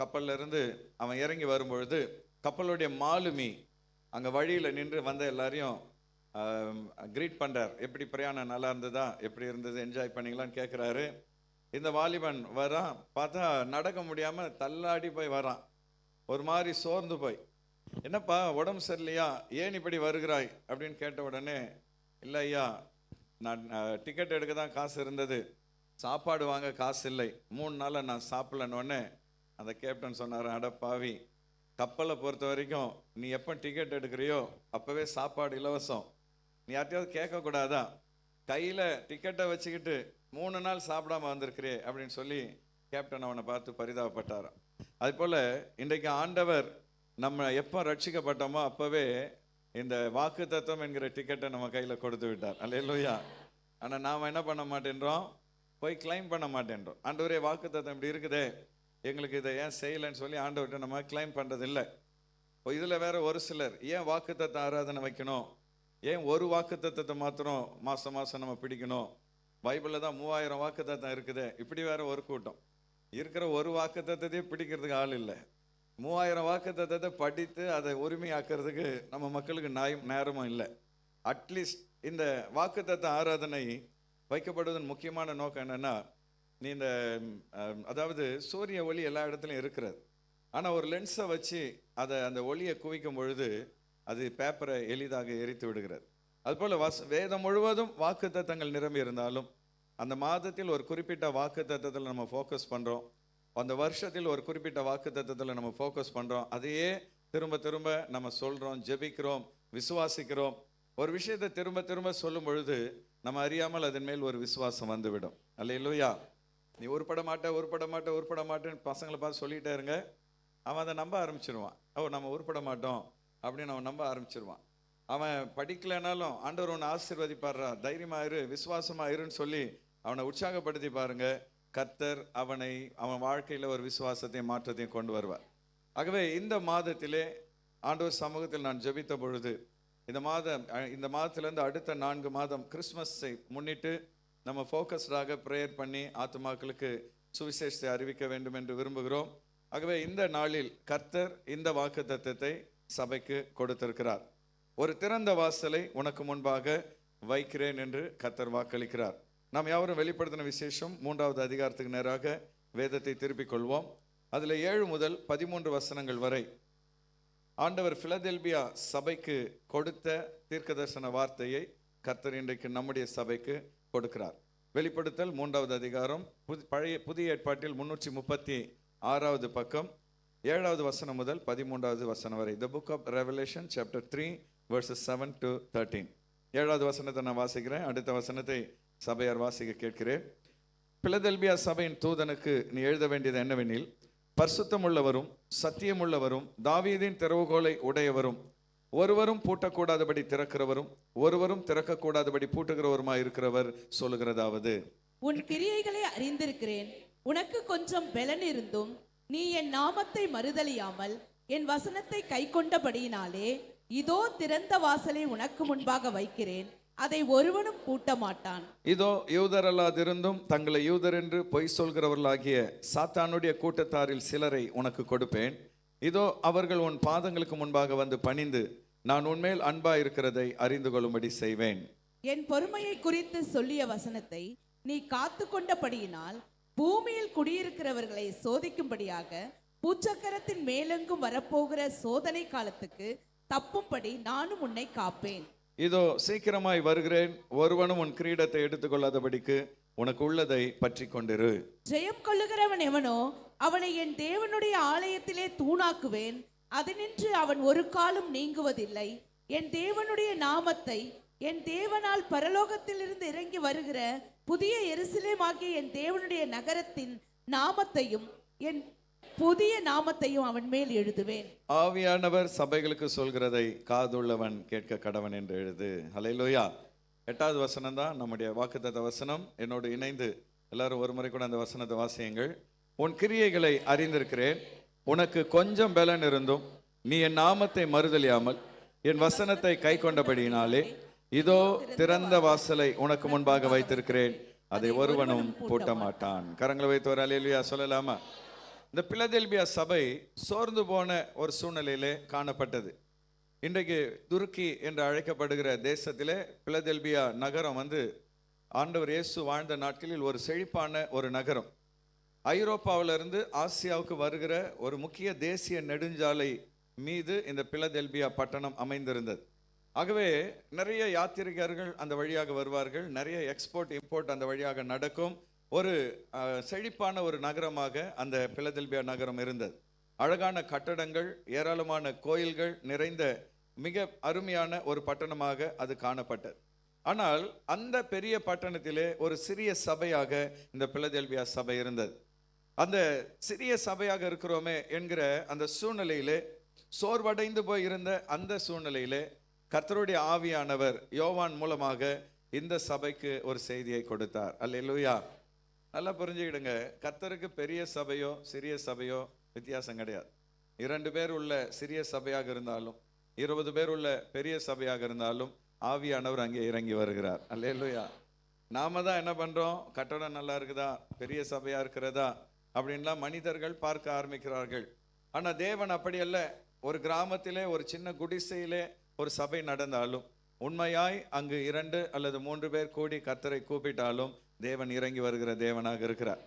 கப்பல்ல இருந்து அவன் இறங்கி வரும்பொழுது கப்பலுடைய மாலுமி அங்கே வழியில் நின்று வந்த எல்லாரையும் கிரீட் பண்ணுறார். எப்படி பிரயாணம் நல்லா இருந்ததா, எப்படி இருந்தது, என்ஜாய் பண்ணிங்களான்னு கேட்குறாரு. இந்த வாலிபன் வரான். பார்த்தா நடக்க முடியாமல் தள்ளாடி போய் வரான். ஒரு மாதிரி சோர்ந்து போய், என்னப்பா உடம்பு சரியில்லையா, ஏன் இப்படி வருகிறாய் அப்படின்னு கேட்ட உடனே, இல்லை ஐயா, நான் டிக்கெட் எடுக்க தான் காசு இருந்தது, சாப்பாடு வாங்க காசு இல்லை, 3 நாளில் நான் சாப்பிடலன்னொடனே அந்த கேப்டன் சொன்னார், அட பாவி, கப்பலை பொறுத்த வரைக்கும் நீ எப்போ டிக்கெட் எடுக்கிறியோ அப்போவே சாப்பாடு இலவசம், நீ யார்ட்டையாவது கேட்கக்கூடாதா, கையில் டிக்கெட்டை வச்சுக்கிட்டு 3 நாள் சாப்பிடாம வந்திருக்கிறே அப்படின்னு சொல்லி கேப்டன் அவனை பார்த்து பரிதாபப்பட்டாராம். அதுபோல் இன்றைக்கு ஆண்டவர் நம்ம எப்போ ரட்சிக்கப்பட்டோமோ அப்போவே இந்த வாக்கு தத்துவம் என்கிற டிக்கெட்டை நம்ம கையில் கொடுத்து விட்டார். அல்லேலூயா. ஆனால் நாம் என்ன பண்ண மாட்டேன்றோம், போய் கிளைம் பண்ண மாட்டேன்றோம். ஆண்டவரே வாக்கு தத்துவம் இப்படி இருக்குதே, எங்களுக்கு இதை ஏன் செய்யலைன்னு சொல்லி ஆண்டவர்கிட்ட நம்ம கிளைம் பண்ணுறதில்லை. இப்போ இதில் வேற ஒரு சிலர் ஏன் வாக்கு தத்துவம் ஆராதனை வைக்கணும், ஏன் ஒரு வாக்கு தத்துவத்தை மாத்திரம் மாதம் மாதம் நம்ம பிடிக்கணும், பைபிளில் தான் 3000 வாக்கு தத்துவம் இருக்குது, இப்படி வேற ஒரு கூட்டம் இருக்கிற ஒரு வாக்கு தத்துவத்தையே பிடிக்கிறதுக்கு ஆள் இல்லை. 3000 வாக்கு தத்துவத்தை படித்து அதை உரிமையாக்குறதுக்கு நம்ம மக்களுக்கு நேரமும் இல்லை. அட்லீஸ்ட் இந்த வாக்கு தத்துவ ஆராதனை வைக்கப்படுவதன் முக்கியமான நோக்கம் என்னென்னா, நீ இந்த அதாவது சூரிய ஒளி எல்லா இடத்துலையும் இருக்கிறது, ஆனால் ஒரு லென்ஸை வச்சு அந்த ஒளியை குவிக்கும் பொழுது அது பேப்பரை எளிதாக எரித்து விடுகிறது. அதுபோல் வேதம் முழுவதும் வாக்கு தத்தங்கள் நிரம்பி இருந்தாலும் அந்த மாதத்தில் ஒரு குறிப்பிட்ட வாக்கு தத்தத்தில் நம்ம ஃபோக்கஸ் பண்ணுறோம், அந்த வருஷத்தில் ஒரு குறிப்பிட்ட வாக்கு தத்தத்தில் நம்ம ஃபோக்கஸ் பண்ணுறோம், அதையே திரும்ப திரும்ப நம்ம சொல்கிறோம், ஜெபிக்கிறோம், விசுவாசிக்கிறோம். ஒரு விஷயத்தை திரும்ப திரும்ப சொல்லும் பொழுது நம்ம அறியாமல் அதன் மேல் ஒரு விசுவாசம் வந்துவிடும். அல்லேலூயா. நீ உருப்பட மாட்டேன்னு பசங்களை பார்த்து சொல்லிகிட்டே இருங்க, அவன் அதை நம்ப ஆரம்பிச்சிருவான். நம்ம உருப்பட மாட்டோம் அப்படின்னு அவன் நம்ப ஆரம்பிச்சிருவான். அவன் படிக்கலைனாலும் ஆண்டவர் ஒன்று ஆசீர்வதிப்பாடுறா, தைரியமாயிரு, விசுவாசமாயிருன்னு சொல்லி அவனை உற்சாகப்படுத்தி பாருங்க. கர்த்தர் அவன் வாழ்க்கையில ஒரு விசுவாசத்தையும் மாற்றத்தையும் கொண்டு வருவார். ஆகவே இந்த மாதத்திலே ஆண்டவர் சமூகத்தில் நான் ஜெபித்த பொழுது, இந்த மாதத்திலிருந்து அடுத்த 4 மாதம் கிறிஸ்மஸை முன்னிட்டு நம்ம ஃபோக்கஸ்டாக ப்ரேயர் பண்ணி ஆத்துமாக்களுக்கு சுவிசேஷத்தை அறிவிக்க வேண்டும் என்று விரும்புகிறோம். ஆகவே இந்த நாளில் கர்த்தர் இந்த வாக்குத்தத்தத்தை சபைக்கு கொடுத்திருக்கிறார். ஒரு திறந்த வாசலை உனக்கு முன்பாக வைக்கிறேன் என்று கர்த்தர் வாக்களிக்கிறார். நாம் யாவரும் வெளிப்படுத்தின விசேஷம் 3வது அதிகாரத்துக்கு நேராக வேதத்தை திருப்பிக் கொள்வோம். அதில் 7 முதல் 13 வசனங்கள் வரை ஆண்டவர் பிலதெல்பியா சபைக்கு கொடுத்த தீர்க்கதரிசன வார்த்தையை கர்த்தர் இன்றைக்கு நம்முடைய சபைக்கு கொடுக்கிறார். வெளிப்படுத்தல் 3வது அதிகாரம், புதிய ஏற்பாட்டில் 336வது பக்கம், 7வது வசனம் முதல் 13வது வசனம் வரை. The book of Revelation chapter 3 verses 7 to 13. 7வது வசனத்தை நான் வாசிக்கிறேன். அடுத்த வசனத்தை சபையார் வாசிக்க கேட்கிறேன். பிலதெல்பியா சபையின் தூதனுக்கு நீ எழுத வேண்டியது என்னவெனில், பரிசுத்தமுள்ளவரும் சத்தியமுள்ளவரும் தாவீதின் திறவுகோலை உடையவரும் ஒருவரும் பூட்டக்கூடாதபடி திறக்கிறவரும் ஒருவரும் திறக்கக்கூடாதபடி பூட்டுகிறவருமாய் இருக்கிறவர் சொல்லுகிறதாவது, உன் கிரியைகளை அறிந்திருக்கிறேன். உனக்கு கொஞ்சம் பெலன் இருந்தும் நீ என் நாமத்தை மறுதலியாமல் என் வசனத்தை கை கொண்டபடியினாலே இதோ திறந்த வாசலை உனக்கு முன்பாக வைக்கிறேன், அதை ஒருவனும் பூட்ட மாட்டான். இதோ யூதரல்லாதிருந்தும் தங்களை யூதர் என்று பொய் சொல்கிறவர்களாகிய சாத்தானுடைய கூட்டத்தாரில் சிலரை உனக்கு கொடுப்பேன். இதோ அவர்கள் உன் பாதங்களுக்கு முன்பாக வந்து பணிந்து நான் உன்மேல் அன்பா இருக்கிறதை அறிந்து கொள்ளும்படி செய்வேன். என் பொறுமையை குறித்து சொல்லிய வசனத்தை நீ காத்து கொண்டபடியினால் பூமியில் குடியிருக்கிறவர்களை சோதிக்கும்படியாக பூச்சக்கரத்தின் மேலெங்கும் வரப்போகிற சோதனை காலத்துக்கு தப்பும்படி நானும் உன்னை காப்பேன். இதோ சீக்கிரமாய் வருகிறேன், ஒருவனும் உன் கிரீடத்தை எடுத்துக்கொள்ளாதபடிக்கு உனக்கு உள்ளதை பற்றி கொண்டிரு. ஜெயம் கொள்ளுகிறவன் எவனோ அவனை என் தேவனுடைய ஆலயத்திலே தூணாக்குவேன், அதனின்று அவன் ஒரு காலம் நீங்குவதில்லை. என் தேவனுடைய நாமத்தை, என் தேவனால் பரலோகத்திலிருந்து இறங்கி வருகிற புதிய எருசலேமாகிய என் தேவனுடைய நகரத்தின் நாமத்தையும் என் புதிய நாமத்தையும் அவன் மேல் எழுதுவேன். ஆவியானவர் சபைகளுக்கு சொல்கிறதை காதுள்ளவன் கேட்க கடவன் என்று எழுது. ஹல்லேலூயா. 8வது வசனம் தான் நம்முடைய வாக்குத்தத்த வசனம். என்னோடு இணைந்து எல்லாரும் ஒரு முறை கூட அந்த வசனத்தை வாசியுங்கள். உன் கிரியைகளை அறிந்திருக்கிறேன். உனக்கு கொஞ்சம் பலன் இருந்தும் நீ என் நாமத்தை மறுதலியாமல் என் வசனத்தை கை கொண்டபடியினாலே இதோ திறந்த வாசலை உனக்கு முன்பாக வைத்திருக்கிறேன், அதை ஒருவனும் பூட்ட மாட்டான். கரங்களை வைத்து ஒரு அல்லேலூயா சொல்லலாமா? இந்த பிலதெல்பியா சபை சோர்ந்து போன ஒரு சூழ்நிலையிலே காணப்பட்டது. இன்றைக்கு துருக்கி என்று அழைக்கப்படுகிற தேசத்திலே பிலதெல்பியா நகரம் ஆண்டவர் இயேசு வாழ்ந்த நாட்களில் ஒரு செழிப்பான ஒரு நகரம். ஐரோப்பாவிலிருந்து ஆசியாவுக்கு வருகிற ஒரு முக்கிய தேசிய நெடுஞ்சாலை மீது இந்த பிலதெல்பியா பட்டணம் அமைந்திருந்தது. ஆகவே நிறைய யாத்திரிகர்கள் அந்த வழியாக வருவார்கள், நிறைய எக்ஸ்போர்ட் இம்போர்ட் அந்த வழியாக நடக்கும். ஒரு செழிப்பான ஒரு நகரமாக அந்த பிலதெல்பியா நகரம் இருந்தது. அழகான கட்டடங்கள், ஏராளமான கோயில்கள் நிறைந்த மிக அருமையான ஒரு பட்டணமாக அது காணப்பட்டது. ஆனால் அந்த பெரிய பட்டணத்திலே ஒரு சிறிய சபையாக இந்த பிலதெல்பியா சபை இருந்தது. அந்த சிறிய சபையாக இருக்கிறோமே என்கிற அந்த சூழ்நிலையிலே, சோர்வடைந்து போய் இருந்த அந்த சூழ்நிலையிலே கர்த்தருடைய ஆவியானவர் யோவான் மூலமாக இந்த சபைக்கு ஒரு செய்தியை கொடுத்தார். அல்லேலூயா. நல்லா புரிஞ்சுக்கிடுங்க, கர்த்தருக்கு பெரிய சபையோ சிறிய சபையோ வித்தியாசம் கிடையாது. 2 பேர் உள்ள சிறிய சபையாக இருந்தாலும் 20 பேர் உள்ள பெரிய சபையாக இருந்தாலும் ஆவியானவர் அங்கே இறங்கி வருகிறார். அல்லேலூயா. நாம தான் என்ன பண்றோம், கட்டடம் நல்லா இருக்குதா, பெரிய சபையா இருக்கிறதா அப்படின்லாம் மனிதர்கள் பார்க்க ஆரம்பிக்கிறார்கள். ஆனா தேவன் அப்படி அல்ல. ஒரு கிராமத்திலே ஒரு சின்ன குடிசையிலே ஒரு சபை நடந்தாலும் உண்மையாய் அங்கு 2 அல்லது 3 பேர் கூடி கர்த்தரை கூப்பிட்டாலும் தேவன் இறங்கி வருகிற தேவனாக இருக்கிறார்.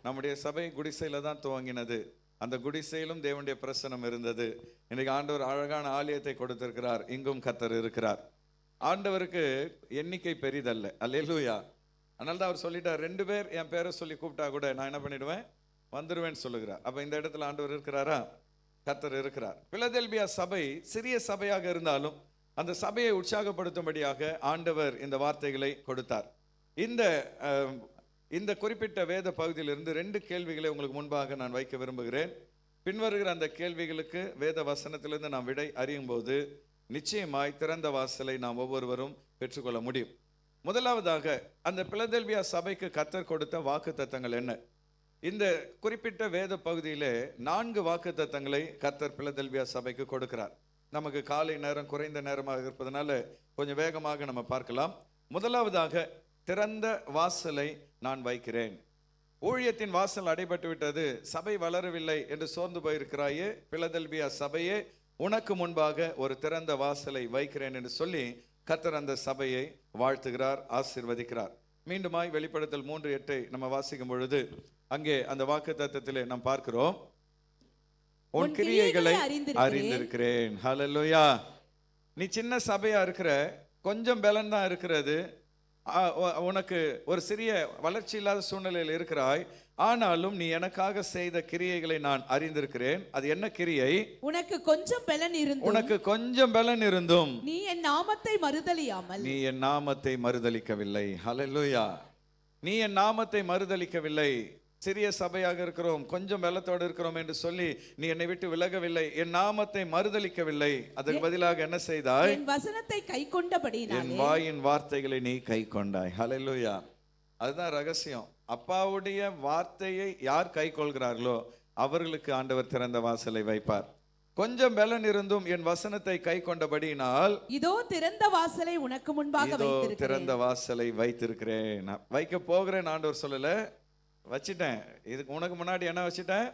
நம்முடைய சபை குடிசையில தான் துவங்கினது. அந்த குடிசையிலும் தேவனுடைய பிரசனம் இருந்தது. இன்னைக்கு ஆண்டவர் அழகான ஆலயத்தை கொடுத்திருக்கிறார். இங்கும் கர்த்தர் இருக்கிறார். ஆண்டவருக்கு எண்ணிக்கை பெரிதல்ல. அல்லேலூயா. அதனால தான் அவர் சொல்லிட்டார், 2 பேர் என் பேரை சொல்லி கூப்பிட்டா கூட நான் என்ன பண்ணிடுவேன், வந்துடுவேன்னு சொல்லுகிறார். அப்ப இந்த இடத்துல ஆண்டவர் இருக்கிறாரா? கர்த்தர் இருக்கிறார். பிலதெல்பியா சபை சிறிய சபையாக இருந்தாலும் அந்த சபையை உற்சாகப்படுத்தும்படியாக ஆண்டவர் இந்த வார்த்தைகளை கொடுத்தார். இந்த குறிப்பிட்ட வேத பகுதியிலிருந்து 2 கேள்விகளை உங்களுக்கு முன்பாக நான் வைக்க விரும்புகிறேன். பின்வருகிற அந்த கேள்விகளுக்கு வேத வசனத்திலிருந்து நாம் விடை அறியும் போது நிச்சயமாய் திறந்த வாசலை நாம் ஒவ்வொருவரும் பெற்றுக்கொள்ள முடியும். முதலாவதாக அந்த பிலதெல்பியா சபைக்கு கர்த்தர் கொடுத்த வாக்குத்தத்தங்கள் என்ன? இந்த குறிப்பிட்ட வேத பகுதியிலே 4 வாக்குத்தத்தங்களை கர்த்தர் பிலதெல்பியா சபைக்கு கொடுக்கிறார். நமக்கு காலை நேரம் குறைந்த நேரமாக இருப்பதனால கொஞ்சம் வேகமாக நம்ம பார்க்கலாம். முதலாவதாக, திறந்த வாசலை நான் வைக்கிறேன். ஊழியத்தின் வாசல் அடைபட்டு விட்டது, சபை வளரவில்லை என்று சோர்ந்து போயிருக்கிறாயே, பிலதெல்பியா சபையே, உனக்கு முன்பாக ஒரு திறந்த வாசலை வைக்கிறேன் என்று சொல்லி கர்த்தர் அந்த சபையை வாழ்த்துகிறார், ஆசீர்வதிக்கிறார். மீண்டுமாய் வெளிப்படுத்தல் 3:8 நம்ம வாசிக்கும் பொழுது அங்கே அந்த வாக்குத்தத்தத்திலே நாம் பார்க்கிறோம், உன் கிரியைகளை அறிந்திருக்கிறேன். ஹல்லேலூயா. நீ சின்ன சபையா இருக்கிற, கொஞ்சம் பலன் தான் இருக்கிறது, உனக்கு ஒரு சிறிய வளர்ச்சி இல்லாத சூழ்நிலையில் இருக்கிறாய், ஆனாலும் நீ எனக்காக செய்த கிரியைகளை நான் அறிந்திருக்கிறேன். அது என்ன கிரியை? உனக்கு கொஞ்சம் பலன் இருந்தும் நீ என் நாமத்தை மறுதலிக்கவில்லை. ஹல்லேலூயா. நீ என் நாமத்தை மறுதலிக்கவில்லை. சிறிய சபையாக இருக்கிறோம், கொஞ்சம் பலத்தோடு இருக்கிறோம் என்று சொல்லி நீ என்னை விட்டு விலகவில்லை, என் நாமத்தை மறுதலிக்கவில்லை. அதற்கு பதிலாக என்ன செய்தாய்? என் வசனத்தை கைக்கொண்டபடியினாலே, என் வாயின் வார்த்தைகளை நீ கைக்கொண்டாய். ஹல்லேலூயா. அதுதான் ரகசியம். அப்பாவுடைய வார்த்தையை யார் கைக்கொள்கிறார்களோ அவர்களுக்கு ஆண்டவர் திறந்த வாசலை வைப்பார். கொஞ்சம் பலன் இருந்தும் என் வசனத்தை கைக்கொண்டபடியினால் இதோ திறந்த வாசலை உனக்கு முன்பாக வைத்திருக்கிறேன். திறந்த வாசலை வைத்திருக்கிறேன். வைக்க போகிறேன் ஆண்டவர் சொல்லல, வச்சிட்டேன். இதுக்கு உனக்கு முன்னாடி என்ன வச்சிட்டேன்?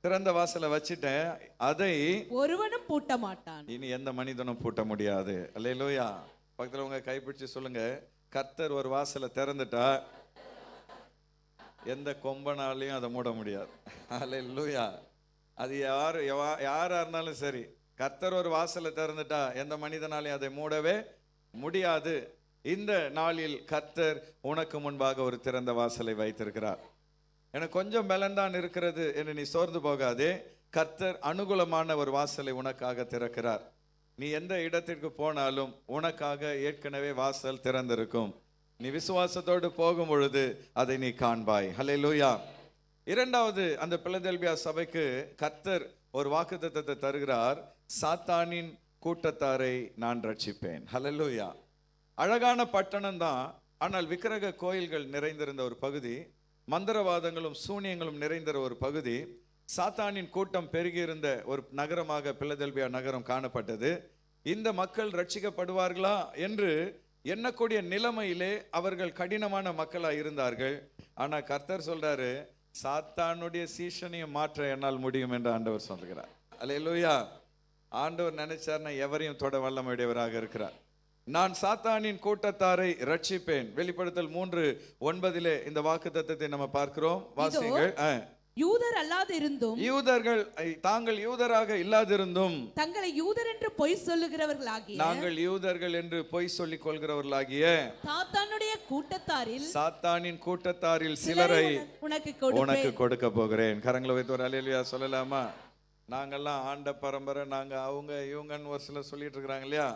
திறந்த வாசலை வச்சிட்டேன். அதை ஒருவனும் பூட்ட மாட்டான். இனி எந்த மனிதனும் பூட்ட முடியாது. அல்லேலூயா. பக்கத்துல உங்க கைப்பிடிச்சு சொல்லுங்க, கர்த்தர் ஒரு வாசலை திறந்துட்டா எந்த கொம்பனாலையும் அதை மூட முடியாது. அல்லேலூயா. அது யாரா இருந்தாலும் சரி, கர்த்தர் ஒரு வாசலை திறந்துட்டா எந்த மனிதனாலையும் அதை மூடவே முடியாது. இந்த நாளில் கர்த்தர் உனக்கு முன்பாக ஒரு திறந்த வாசலை வைத்திருக்கிறார். எனக்கு கொஞ்சம் பலன் தான் இருக்கிறது என்று நீ சோர்ந்து போகாதே. கர்த்தர் அனுகூலமான ஒரு வாசலை உனக்காக திறக்கிறார். நீ எந்த இடத்திற்கு போனாலும் உனக்காக ஏற்கனவே வாசல் திறந்திருக்கும். நீ விசுவாசத்தோடு போகும் பொழுது அதை நீ காண்பாய். ஹல்லேலூயா. இரண்டாவது, அந்த பிலதெல்பியா சபைக்கு கர்த்தர் ஒரு வாக்குத்தத்தத்தை தருகிறார், சாத்தானின் கூட்டத்தாரை நான் ரட்சிப்பேன். ஹல்லேலூயா. அழகான பட்டணம் தான், ஆனால் விக்கிரக கோயில்கள் நிறைந்திருந்த ஒரு பகுதி, மந்திரவாதங்களும் சூனியங்களும் நிறைந்த ஒரு பகுதி, சாத்தானின் கூட்டம் பெருகியிருந்த ஒரு நகரமாக பிலதெல்பியா நகரம் காணப்பட்டது. இந்த மக்கள் ரட்சிக்கப்படுவார்களா என்று எண்ணக்கூடிய நிலைமையிலே அவர்கள் கடினமான மக்களாக இருந்தார்கள். ஆனால் கர்த்தர் சொல்றாரு, சாத்தானுடைய சீஷனையும் மாற்ற என்னால் முடியும் என்று ஆண்டவர் சொல்கிறார். அல்லேலூயா. ஆண்டவர் நினைச்சார்னா எவரையும் தொட வல்லமையுடையவராக இருக்கிறார். நான் சாத்தானின் கூட்டத்தாரை ரட்சிப்பேன். வெளிப்படுத்தல் 3:9 இந்த வாக்குத்தத்தத்தை நம்ம பார்க்கிறோம். வாசிங்கள். யூதர் அல்லாதிருந்தும், யூதர்கள் தாங்கள் யூதராக இல்லாதிருந்தும், தங்களை யூதர் என்று பொய் சொல்லுகிறவர்களாகிய, நாங்கள் யூதர்கள் என்று பொய் சொல்லிக் கொள்கிறவர்களாகிய சாத்தானின் கூட்டத்தாரில் சிலரை உனக்கு கொடுக்க போகிறேன். கரங்களை வைத்து ஒரு அல்லேலூயா சொல்லலாமா? நாங்கெல்லாம் ஆண்ட பரம்பரை, நாங்க அவங்க இவங்கன்னு ஒரு சிலர் சொல்லிட்டு இருக்கிறாங்க இல்லையா?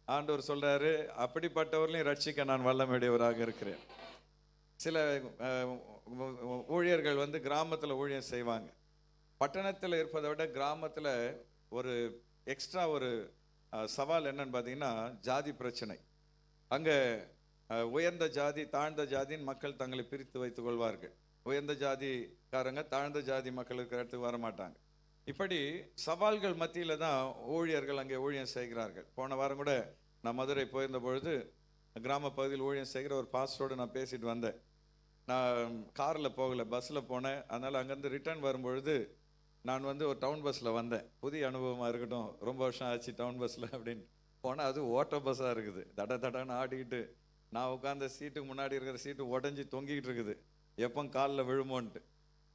ஆண்டவர் சொல்றாரு, அப்படிப்பட்டவர்களையும் ரட்சிக்க நான் வல்லமையுடையவராக இருக்கிறேன். சில ஊழியர்கள் கிராமத்தில் ஊழியம் செய்வாங்க. பட்டணத்தில் இருப்பதை விட கிராமத்தில் ஒரு எக்ஸ்ட்ரா ஒரு சவால் என்னன்னு பார்த்தீங்கன்னா, ஜாதி பிரச்சனை. அங்கே உயர்ந்த ஜாதி தாழ்ந்த ஜாதின்னு மக்கள் தங்களை பிரித்து வைத்துக் கொள்வார்கள். உயர்ந்த ஜாதிக்காரங்க தாழ்ந்த ஜாதி மக்கள் இருக்கிற இடத்துக்கு வரமாட்டாங்க. இப்படி சவால்கள் மத்தியில் தான் ஊழியர்கள் அங்கே ஊழியம் செய்கிறார்கள். போன வாரம் கூட நான் மதுரை போயிருந்த பொழுது கிராம பகுதியில் ஊழியம் செய்கிற ஒரு பாஸ்டரோடு நான் பேசிட்டு வந்தேன். நான் காரில் போகலை, பஸ்ஸில் போனேன். அதனால் அங்கேருந்து ரிட்டர்ன் வரும்பொழுது நான் ஒரு டவுன் பஸ்ஸில் வந்தேன். புதிய அனுபவமாக இருக்கட்டும், ரொம்ப வருஷம் ஆச்சு டவுன் பஸ்ஸில் அப்படின்னு போனால் அது ஓட்ட பஸ்ஸாக இருக்குது. தடன்னு ஆடிக்கிட்டு நான் உட்காந்த சீட்டுக்கு முன்னாடி இருக்கிற சீட்டு உடஞ்சி தொங்கிக்கிட்டு இருக்குது, எப்போ காலில் விழுமோன்ட்டு.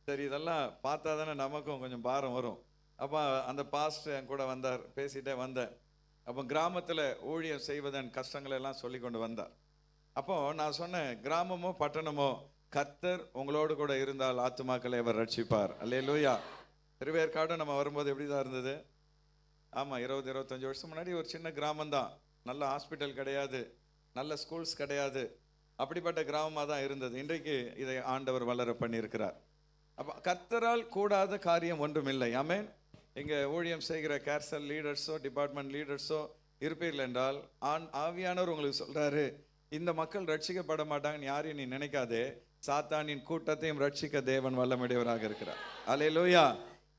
சரி, இதெல்லாம் பார்த்தா தானே நமக்கும் கொஞ்சம் பாரம் வரும். அப்போ அந்த பாஸ்டர் என் கூட வந்தார், பேசிகிட்டே வந்தேன். அப்போ கிராமத்தில் ஊழியம் செய்வதன் கஷ்டங்களை எல்லாம் சொல்லி கொண்டு வந்தார். அப்போ நான் சொன்னேன், கிராமமோ பட்டணமோ கர்த்தர் உங்களோடு கூட இருந்தால் ஆத்துமாக்களை அவர் ரட்சிப்பார். அல்லேலூயா. திருவேற்காடு நம்ம வரும்போது எப்படி தான் இருந்தது? ஆமாம், 20-25 வருஷம் முன்னாடி ஒரு சின்ன கிராமம்தான். நல்ல ஹாஸ்பிட்டல் கிடையாது, நல்ல ஸ்கூல்ஸ் கிடையாது, அப்படிப்பட்ட கிராமமாக தான் இருந்தது. இன்றைக்கு இதை ஆண்டவர் வளர பண்ணியிருக்கிறார். அப்போ கர்த்தரால் கூடாத காரியம் ஒன்றும் இல்லை. ஆமென். இங்கே ஊழியம் செய்கிற கேர்சல் லீடர்ஸோ டிபார்ட்மெண்ட் லீடர்ஸோ இருப்பீர்கள் என்றால் ஆவியானவர் உங்களுக்கு சொல்கிறாரு, இந்த மக்கள் ரட்சிக்கப்பட மாட்டாங்கன்னு யாரையும் நீ நினைக்காதே. சாத்தானின் கூட்டத்தையும் ரட்சிக்க தேவன் வல்லமையுடையவராக இருக்கிறார். அல்லேலூயா.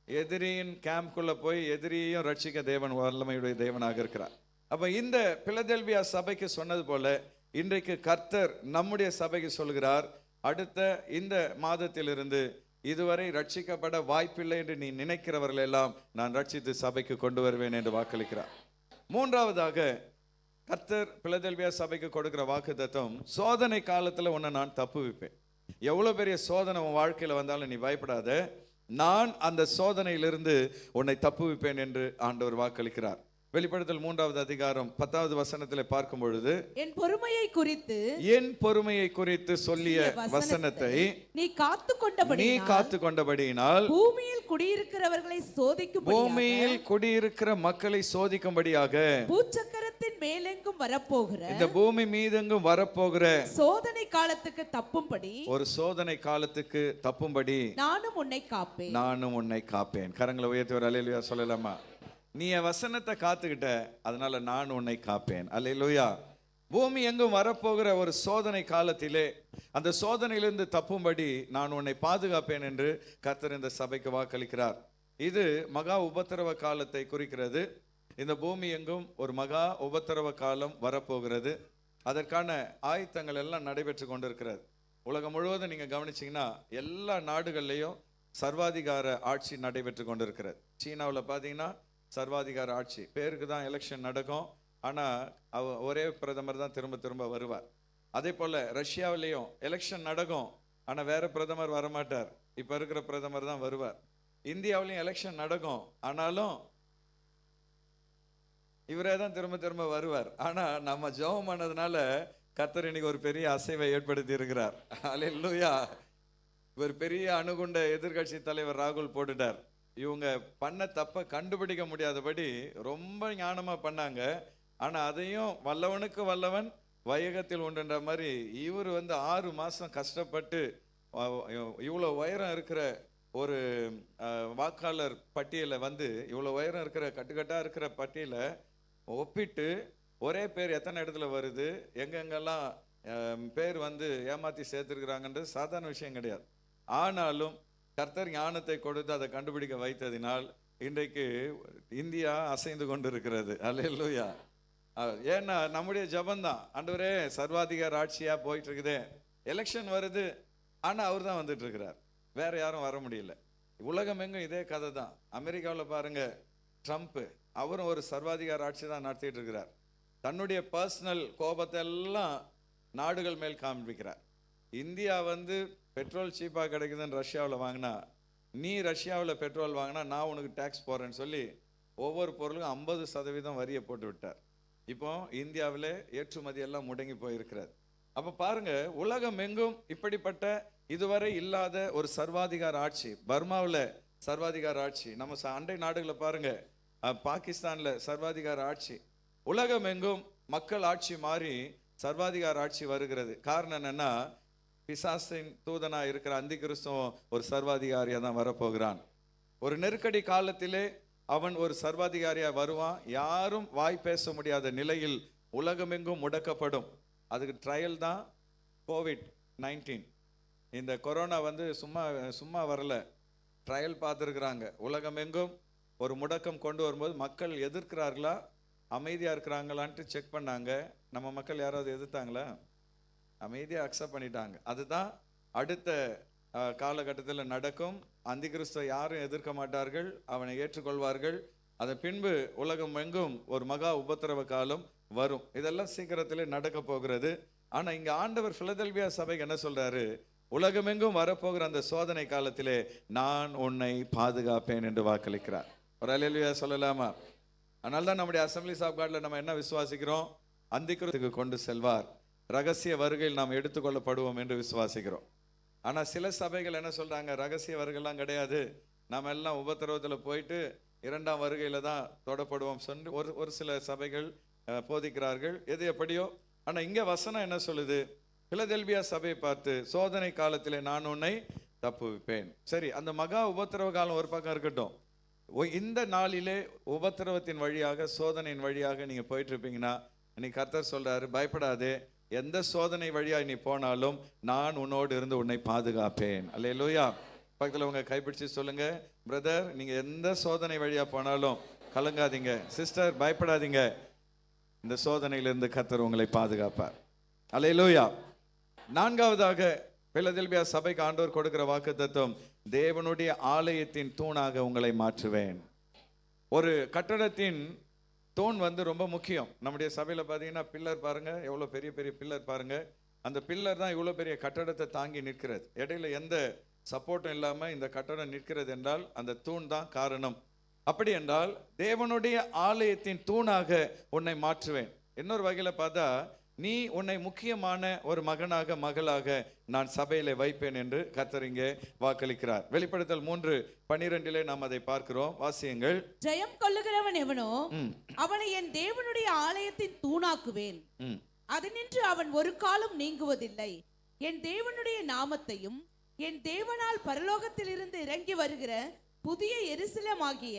எதிரியின் கேம்ப்குள்ள போய் எதிரியையும் ரட்சிக்க தேவன் வல்லமையுடைய தேவனாக இருக்கிறார். அப்ப இந்த பிலதெல்பியா சபைக்கு சொன்னது போல இன்றைக்கு கர்த்தர் நம்முடைய சபைக்கு சொல்கிறார், அடுத்த இந்த மாதத்திலிருந்து இதுவரை ரட்சிக்கப்பட வாய்ப்பில்லை என்று நீ நினைக்கிறவர்கள் எல்லாம் நான் ரட்சித்து சபைக்கு கொண்டு வருவேன் என்று வாக்களிக்கிறார். மூன்றாவதாக கர்த்தர் பிலதெல்பியா சபைக்கு கொடுக்கிற வாக்குத்தத்தம், சோதனை காலத்துல உன்னை நான் தப்புவிப்பேன். எவ்வளவு பெரிய சோதனை உன் வாழ்க்கையில வந்தாலும் நீ பயப்படாத, நான் அந்த சோதனையிலிருந்து உன்னை தப்புவிப்பேன் என்று ஆண்டவர் வாக்களிக்கிறார். வெளிப்படுத்தல் 3வது அதிகாரம் 10வது வசனத்திலே பார்க்கும் பொழுது, என் பொறுமையை குறித்து சொல்லிய வசனத்தை நீ காத்து கொண்டபடியினால் பூமியில் குடியிருக்கிறவர்களை பூமியில் குடியிருக்கிற மக்களை சோதிக்கும்படியாக பூச்சக்கரத்தின் மேலெங்கும் வரப்போகிற இந்த பூமி மீதெங்கும் வரப்போகிற சோதனை காலத்துக்கு தப்பும்படி ஒரு சோதனை காலத்துக்கு தப்பும்படி நானும் உன்னை காப்பேன். கரங்களை உயர்த்தி ஒரு அல்லேலூயா சொல்லலாமா? நீ என் வசனத்தை காத்துக்கிட்ட, அதனால நான் உன்னை காப்பேன். அல்லேலூயா. பூமி எங்கும் வரப்போகிற ஒரு சோதனை காலத்திலே அந்த சோதனையிலிருந்து தப்பும்படி நான் உன்னை பாதுகாப்பேன் என்று கர்த்தர் இந்த சபைக்கு வாக்களிக்கிறார். இது மகா உபத்திரவ காலத்தை குறிக்கிறது. இந்த பூமி எங்கும் ஒரு மகா உபத்திரவ காலம் வரப்போகிறது. அதற்கான ஆயத்தங்கள் எல்லாம் நடைபெற்று கொண்டிருக்கிறது. உலகம் முழுவதும் நீங்க கவனிச்சீங்கன்னா எல்லா நாடுகள்லையும் சர்வாதிகார ஆட்சி நடைபெற்று கொண்டிருக்கிறது. சீனாவில் பார்த்தீங்கன்னா சர்வாதிகார ஆட்சி, பேருக்கு தான் எலெக்ஷன் நடக்கும், ஆனால் ஒரே பிரதமர் தான் திரும்ப திரும்ப வருவார். அதே போல் ரஷ்யாவிலையும் எலெக்ஷன் நடக்கும், ஆனால் வேற பிரதமர் வரமாட்டார், இப்போ இருக்கிற பிரதமர் தான் வருவார். இந்தியாவிலையும் எலெக்ஷன் நடக்கும், ஆனாலும் இவரே தான் திரும்ப திரும்ப வருவார். ஆனால் நம்ம ஜெபம் பண்ணதுனால கர்த்தர் இன்னைக்கு ஒரு பெரிய அசைவை ஏற்படுத்தி இருக்கிறார். அல்லேலூயா. ஒரு பெரிய அணுகுண்ட எதிர்கட்சி தலைவர் ராகுல் போட்டுட்டார். இவங்க பண்ண தப்பை கண்டுபிடிக்க முடியாதபடி ரொம்ப ஞானமாக பண்ணாங்க. ஆனால் அதையும் வல்லவனுக்கு வல்லவன் வையகத்தில் உண்டுன்ற மாதிரி இவர் 6 மாதம் கஷ்டப்பட்டு இவ்வளோ உயரம் இருக்கிற ஒரு வாக்காளர் பட்டியலை இவ்வளோ உயரம் இருக்கிற கட்டுக்கட்டாக இருக்கிற பட்டியலை ஒப்பிட்டு ஒரே பேர் எத்தனை இடத்துல வருது, எங்கெங்கெல்லாம் பேர் ஏமாற்றி சேர்த்துருக்குறாங்கன்றது சாதாரண விஷயம் கிடையாது. ஆனாலும் கர்த்தர் ஞானத்தை கொடுத்து அதை கண்டுபிடிக்க வைத்ததினால் இன்றைக்கு இந்தியா அசைந்து கொண்டிருக்கிறது. அல்லேலூயா. ஏன்னா நம்முடைய ஜபந்தான், ஆண்டவரே சர்வாதிகார ஆட்சியா போயிட்டு இருக்குதே, எலெக்ஷன் வருது, ஆனா அவர் தான் வந்துட்டு இருக்கிறார், வேற யாரும் வர முடியல. உலகம் எங்கும் இதே கதை தான். அமெரிக்காவில் பாருங்க, ட்ரம்ப் அவரும் ஒரு சர்வாதிகார ஆட்சி தான் நடத்திட்டு இருக்கிறார். தன்னுடைய பர்சனல் கோபத்தை எல்லாம் நாடுகள் மேல் காண்பிக்கிறார். இந்தியா பெட்ரோல் சீப்பாக கிடைக்குதுன்னு ரஷ்யாவில் வாங்கினா, நீ ரஷ்யாவில் பெட்ரோல் வாங்கினா நான் உனக்கு டேக்ஸ் போடுறேன்னு சொல்லி ஒவ்வொரு பொருளுக்கும் 50% வரியை போட்டு விட்டார். இப்போ இந்தியாவில் ஏற்றுமதி எல்லாம் முடங்கி போயிருக்கிறது. அப்போ பாருங்க, உலகம் எங்கும் இப்படிப்பட்ட இதுவரை இல்லாத ஒரு சர்வாதிகார ஆட்சி. பர்மாவில் சர்வாதிகார ஆட்சி, நம்ம அண்டை நாடுகளை பாருங்க, பாகிஸ்தானில் சர்வாதிகார ஆட்சி. உலகம் எங்கும் மக்கள் ஆட்சி மாறி சர்வாதிகார ஆட்சி வருகிறது. காரணம் என்னன்னா, பிசாசின் தூதனா இருக்கிற அந்தி கிறிஸ்துவம் ஒரு சர்வாதிகாரியா தான் வரப்போகிறான். ஒரு நெருக்கடி காலத்திலே அவன் ஒரு சர்வாதிகாரியா வருவான். யாரும் வாய் பேச முடியாத நிலையில் உலகமெங்கும் முடக்கப்படும். அதுக்கு ட்ரையல் தான் COVID-19. இந்த கொரோனா சும்மா வரல, ட்ரையல் பார்த்துருக்குறாங்க. உலகமெங்கும் ஒரு முடக்கம் கொண்டு வரும்போது மக்கள் எதிர்க்கிறார்களா அமைதியாக இருக்கிறாங்களான்ட்டு செக் பண்ணாங்க. நம்ம மக்கள் யாராவது எதிர்த்தாங்களா? அமைதியாக அக்செப்ட் பண்ணிட்டாங்க. அதுதான் அடுத்த காலகட்டத்தில் நடக்கும். அந்தி கிறிஸ்துவை யாரும் எதிர்க்க மாட்டார்கள், அவனை ஏற்றுக்கொள்வார்கள். அதன் பின்பு உலகம் எங்கும் ஒரு மகா உபத்திரவ காலம் வரும். இதெல்லாம் சீக்கிரத்திலே நடக்க போகிறது. ஆனால் இங்கே ஆண்டவர் பிலதெல்பியா சபைக்கு என்ன சொல்றாரு? உலகமெங்கும் வரப்போகிற அந்த சோதனை காலத்திலே நான் உன்னை பாதுகாப்பேன் என்று வாக்களிக்கிறார். ஒரு அல்லேலூயா சொல்லலாமா? அதனால தான் நம்முடைய அசம்பிளிஸ் ஆஃப் காட்ல நம்ம என்ன விசுவாசிக்கிறோம்? அந்தி கிறிஸ்துவுக்கு கொண்டு செல்வார், ரகசிய வருகையில் நாம் எடுத்துக்கொள்ளப்படுவோம் என்று விசுவாசிக்கிறோம். ஆனால் சில சபைகள் என்ன சொல்றாங்க? ரகசிய வருகைலாம் கிடையாது, நாம் எல்லாம் உபத்திரவத்தில் போயிட்டு 2ஆம் வருகையில தான் தொடப்படுவோம் சொல்லி ஒரு சில சபைகள் போதிக்கிறார்கள். எது எப்படியோ, ஆனால் இங்கே வசனம் என்ன சொல்லுது? பிலதெல்பியா சபையை பார்த்து சோதனை காலத்திலே நான் உன்னை தப்புவிப்பேன். சரி, அந்த மகா உபத்திரவ காலம் ஒரு பக்கம் இருக்கட்டும். இந்த நாளிலே உபத்திரவத்தின் வழியாக, சோதனையின் வழியாக நீங்க போயிட்டு இருப்பீங்கன்னா, இன்னைக்கு கர்த்தர் சொல்றாரு, பயப்படாதே, எந்த சோதனை வழியாய் நீ போனாலும் நான் உன்னோடு இருந்து உன்னை பாதுகாப்பேன். அல்லேலூயா. பக்கத்தில் உங்க கைப்பிடிச்சு சொல்லுங்க, பிரதர் நீங்க எந்த சோதனை வழியா போனாலும் கலங்காதீங்க, சிஸ்டர் பயப்படாதீங்க, இந்த சோதனையிலிருந்து கர்த்தர் உங்களை பாதுகாப்பார். அல்லேலூயா. நான்காவதாக பிலதெல்பியா சபைக்கு ஆண்டவர் கொடுக்கிற வாக்குத்தத்தம், தேவனுடைய ஆலயத்தின் தூணாக உங்களை மாற்றுவேன். ஒரு கட்டடத்தின் தூண் ரொம்ப முக்கியம். நம்முடைய சபையில் பார்த்தீங்கன்னா பில்லர் பாருங்க, எவ்வளோ பெரிய பெரிய பில்லர் பாருங்க. அந்த பில்லர் தான் இவ்வளோ பெரிய கட்டடத்தை தாங்கி நிற்கிறது. இடையில எந்த சப்போர்ட்டும் இல்லாமல் இந்த கட்டடம் நிற்கிறது என்றால் அந்த தூண் தான் காரணம். அப்படி என்றால் தேவனுடைய ஆலயத்தின் தூணாக உன்னை மாற்றுவேன். இன்னொரு வகையில் பார்த்தா, நீ உன்னை முக்கியமான ஒரு மகனாக மகளாக நான் சபையிலே வைப்பேன் என்று கர்த்தர் இங்கே வாக்களிக்கிறார். வெளிப்படுத்தல் 3:12 நாம் அதை பார்க்கிறோம். வாசியங்கள். ஜெயம் கொள்ளுகிறவன் எவனோ அவனை என் தேவனுடைய ஆலயத்தின் தூணாக்குவேன், அதனின்று அவன் ஒரு காலம் நீங்குவதில்லை. என் தேவனுடைய நாமத்தையும் என் தேவனால் பரலோகத்திலிருந்து இறங்கி வருகிற புதிய எருசலேமாகிய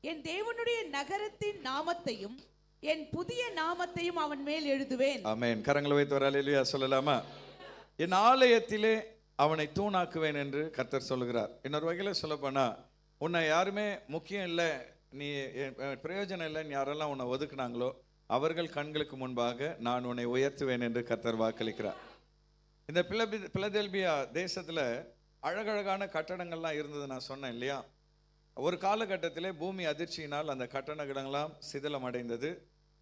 என் தேவனுடைய நகரத்தின் நாமத்தையும் என் புதிய நாமத்தையும் அவன் மேல் எழுதுவேன். ஆமென். கரங்களை வைத்து ஒரு அல்லேலூயா சொல்லலாமா? என் ஆலயத்திலே அவனை தூணாக்குவேன் என்று கர்த்தர் சொல்லுகிறார். இன்னொரு வகையில் சொல்லப்போனா, உன்னை யாருமே முக்கியம் இல்லை, நீ பிரயோஜனம் இல்லைன்னு யாரெல்லாம் உன்னை ஒதுக்குனாங்களோ அவர்கள் கண்களுக்கு முன்பாக நான் உன்னை உயர்த்துவேன் என்று கர்த்தர் வாக்களிக்கிறார். இந்த பிலதெல்பியா தேசத்தில் அழகழகான கட்டடங்கள்லாம் இருந்தது நான் சொன்னேன் இல்லையா? ஒரு காலகட்டத்திலே பூமி அதிர்ச்சியினால் அந்த கட்டடங்கள்லாம் சிதிலம் அடைந்தது.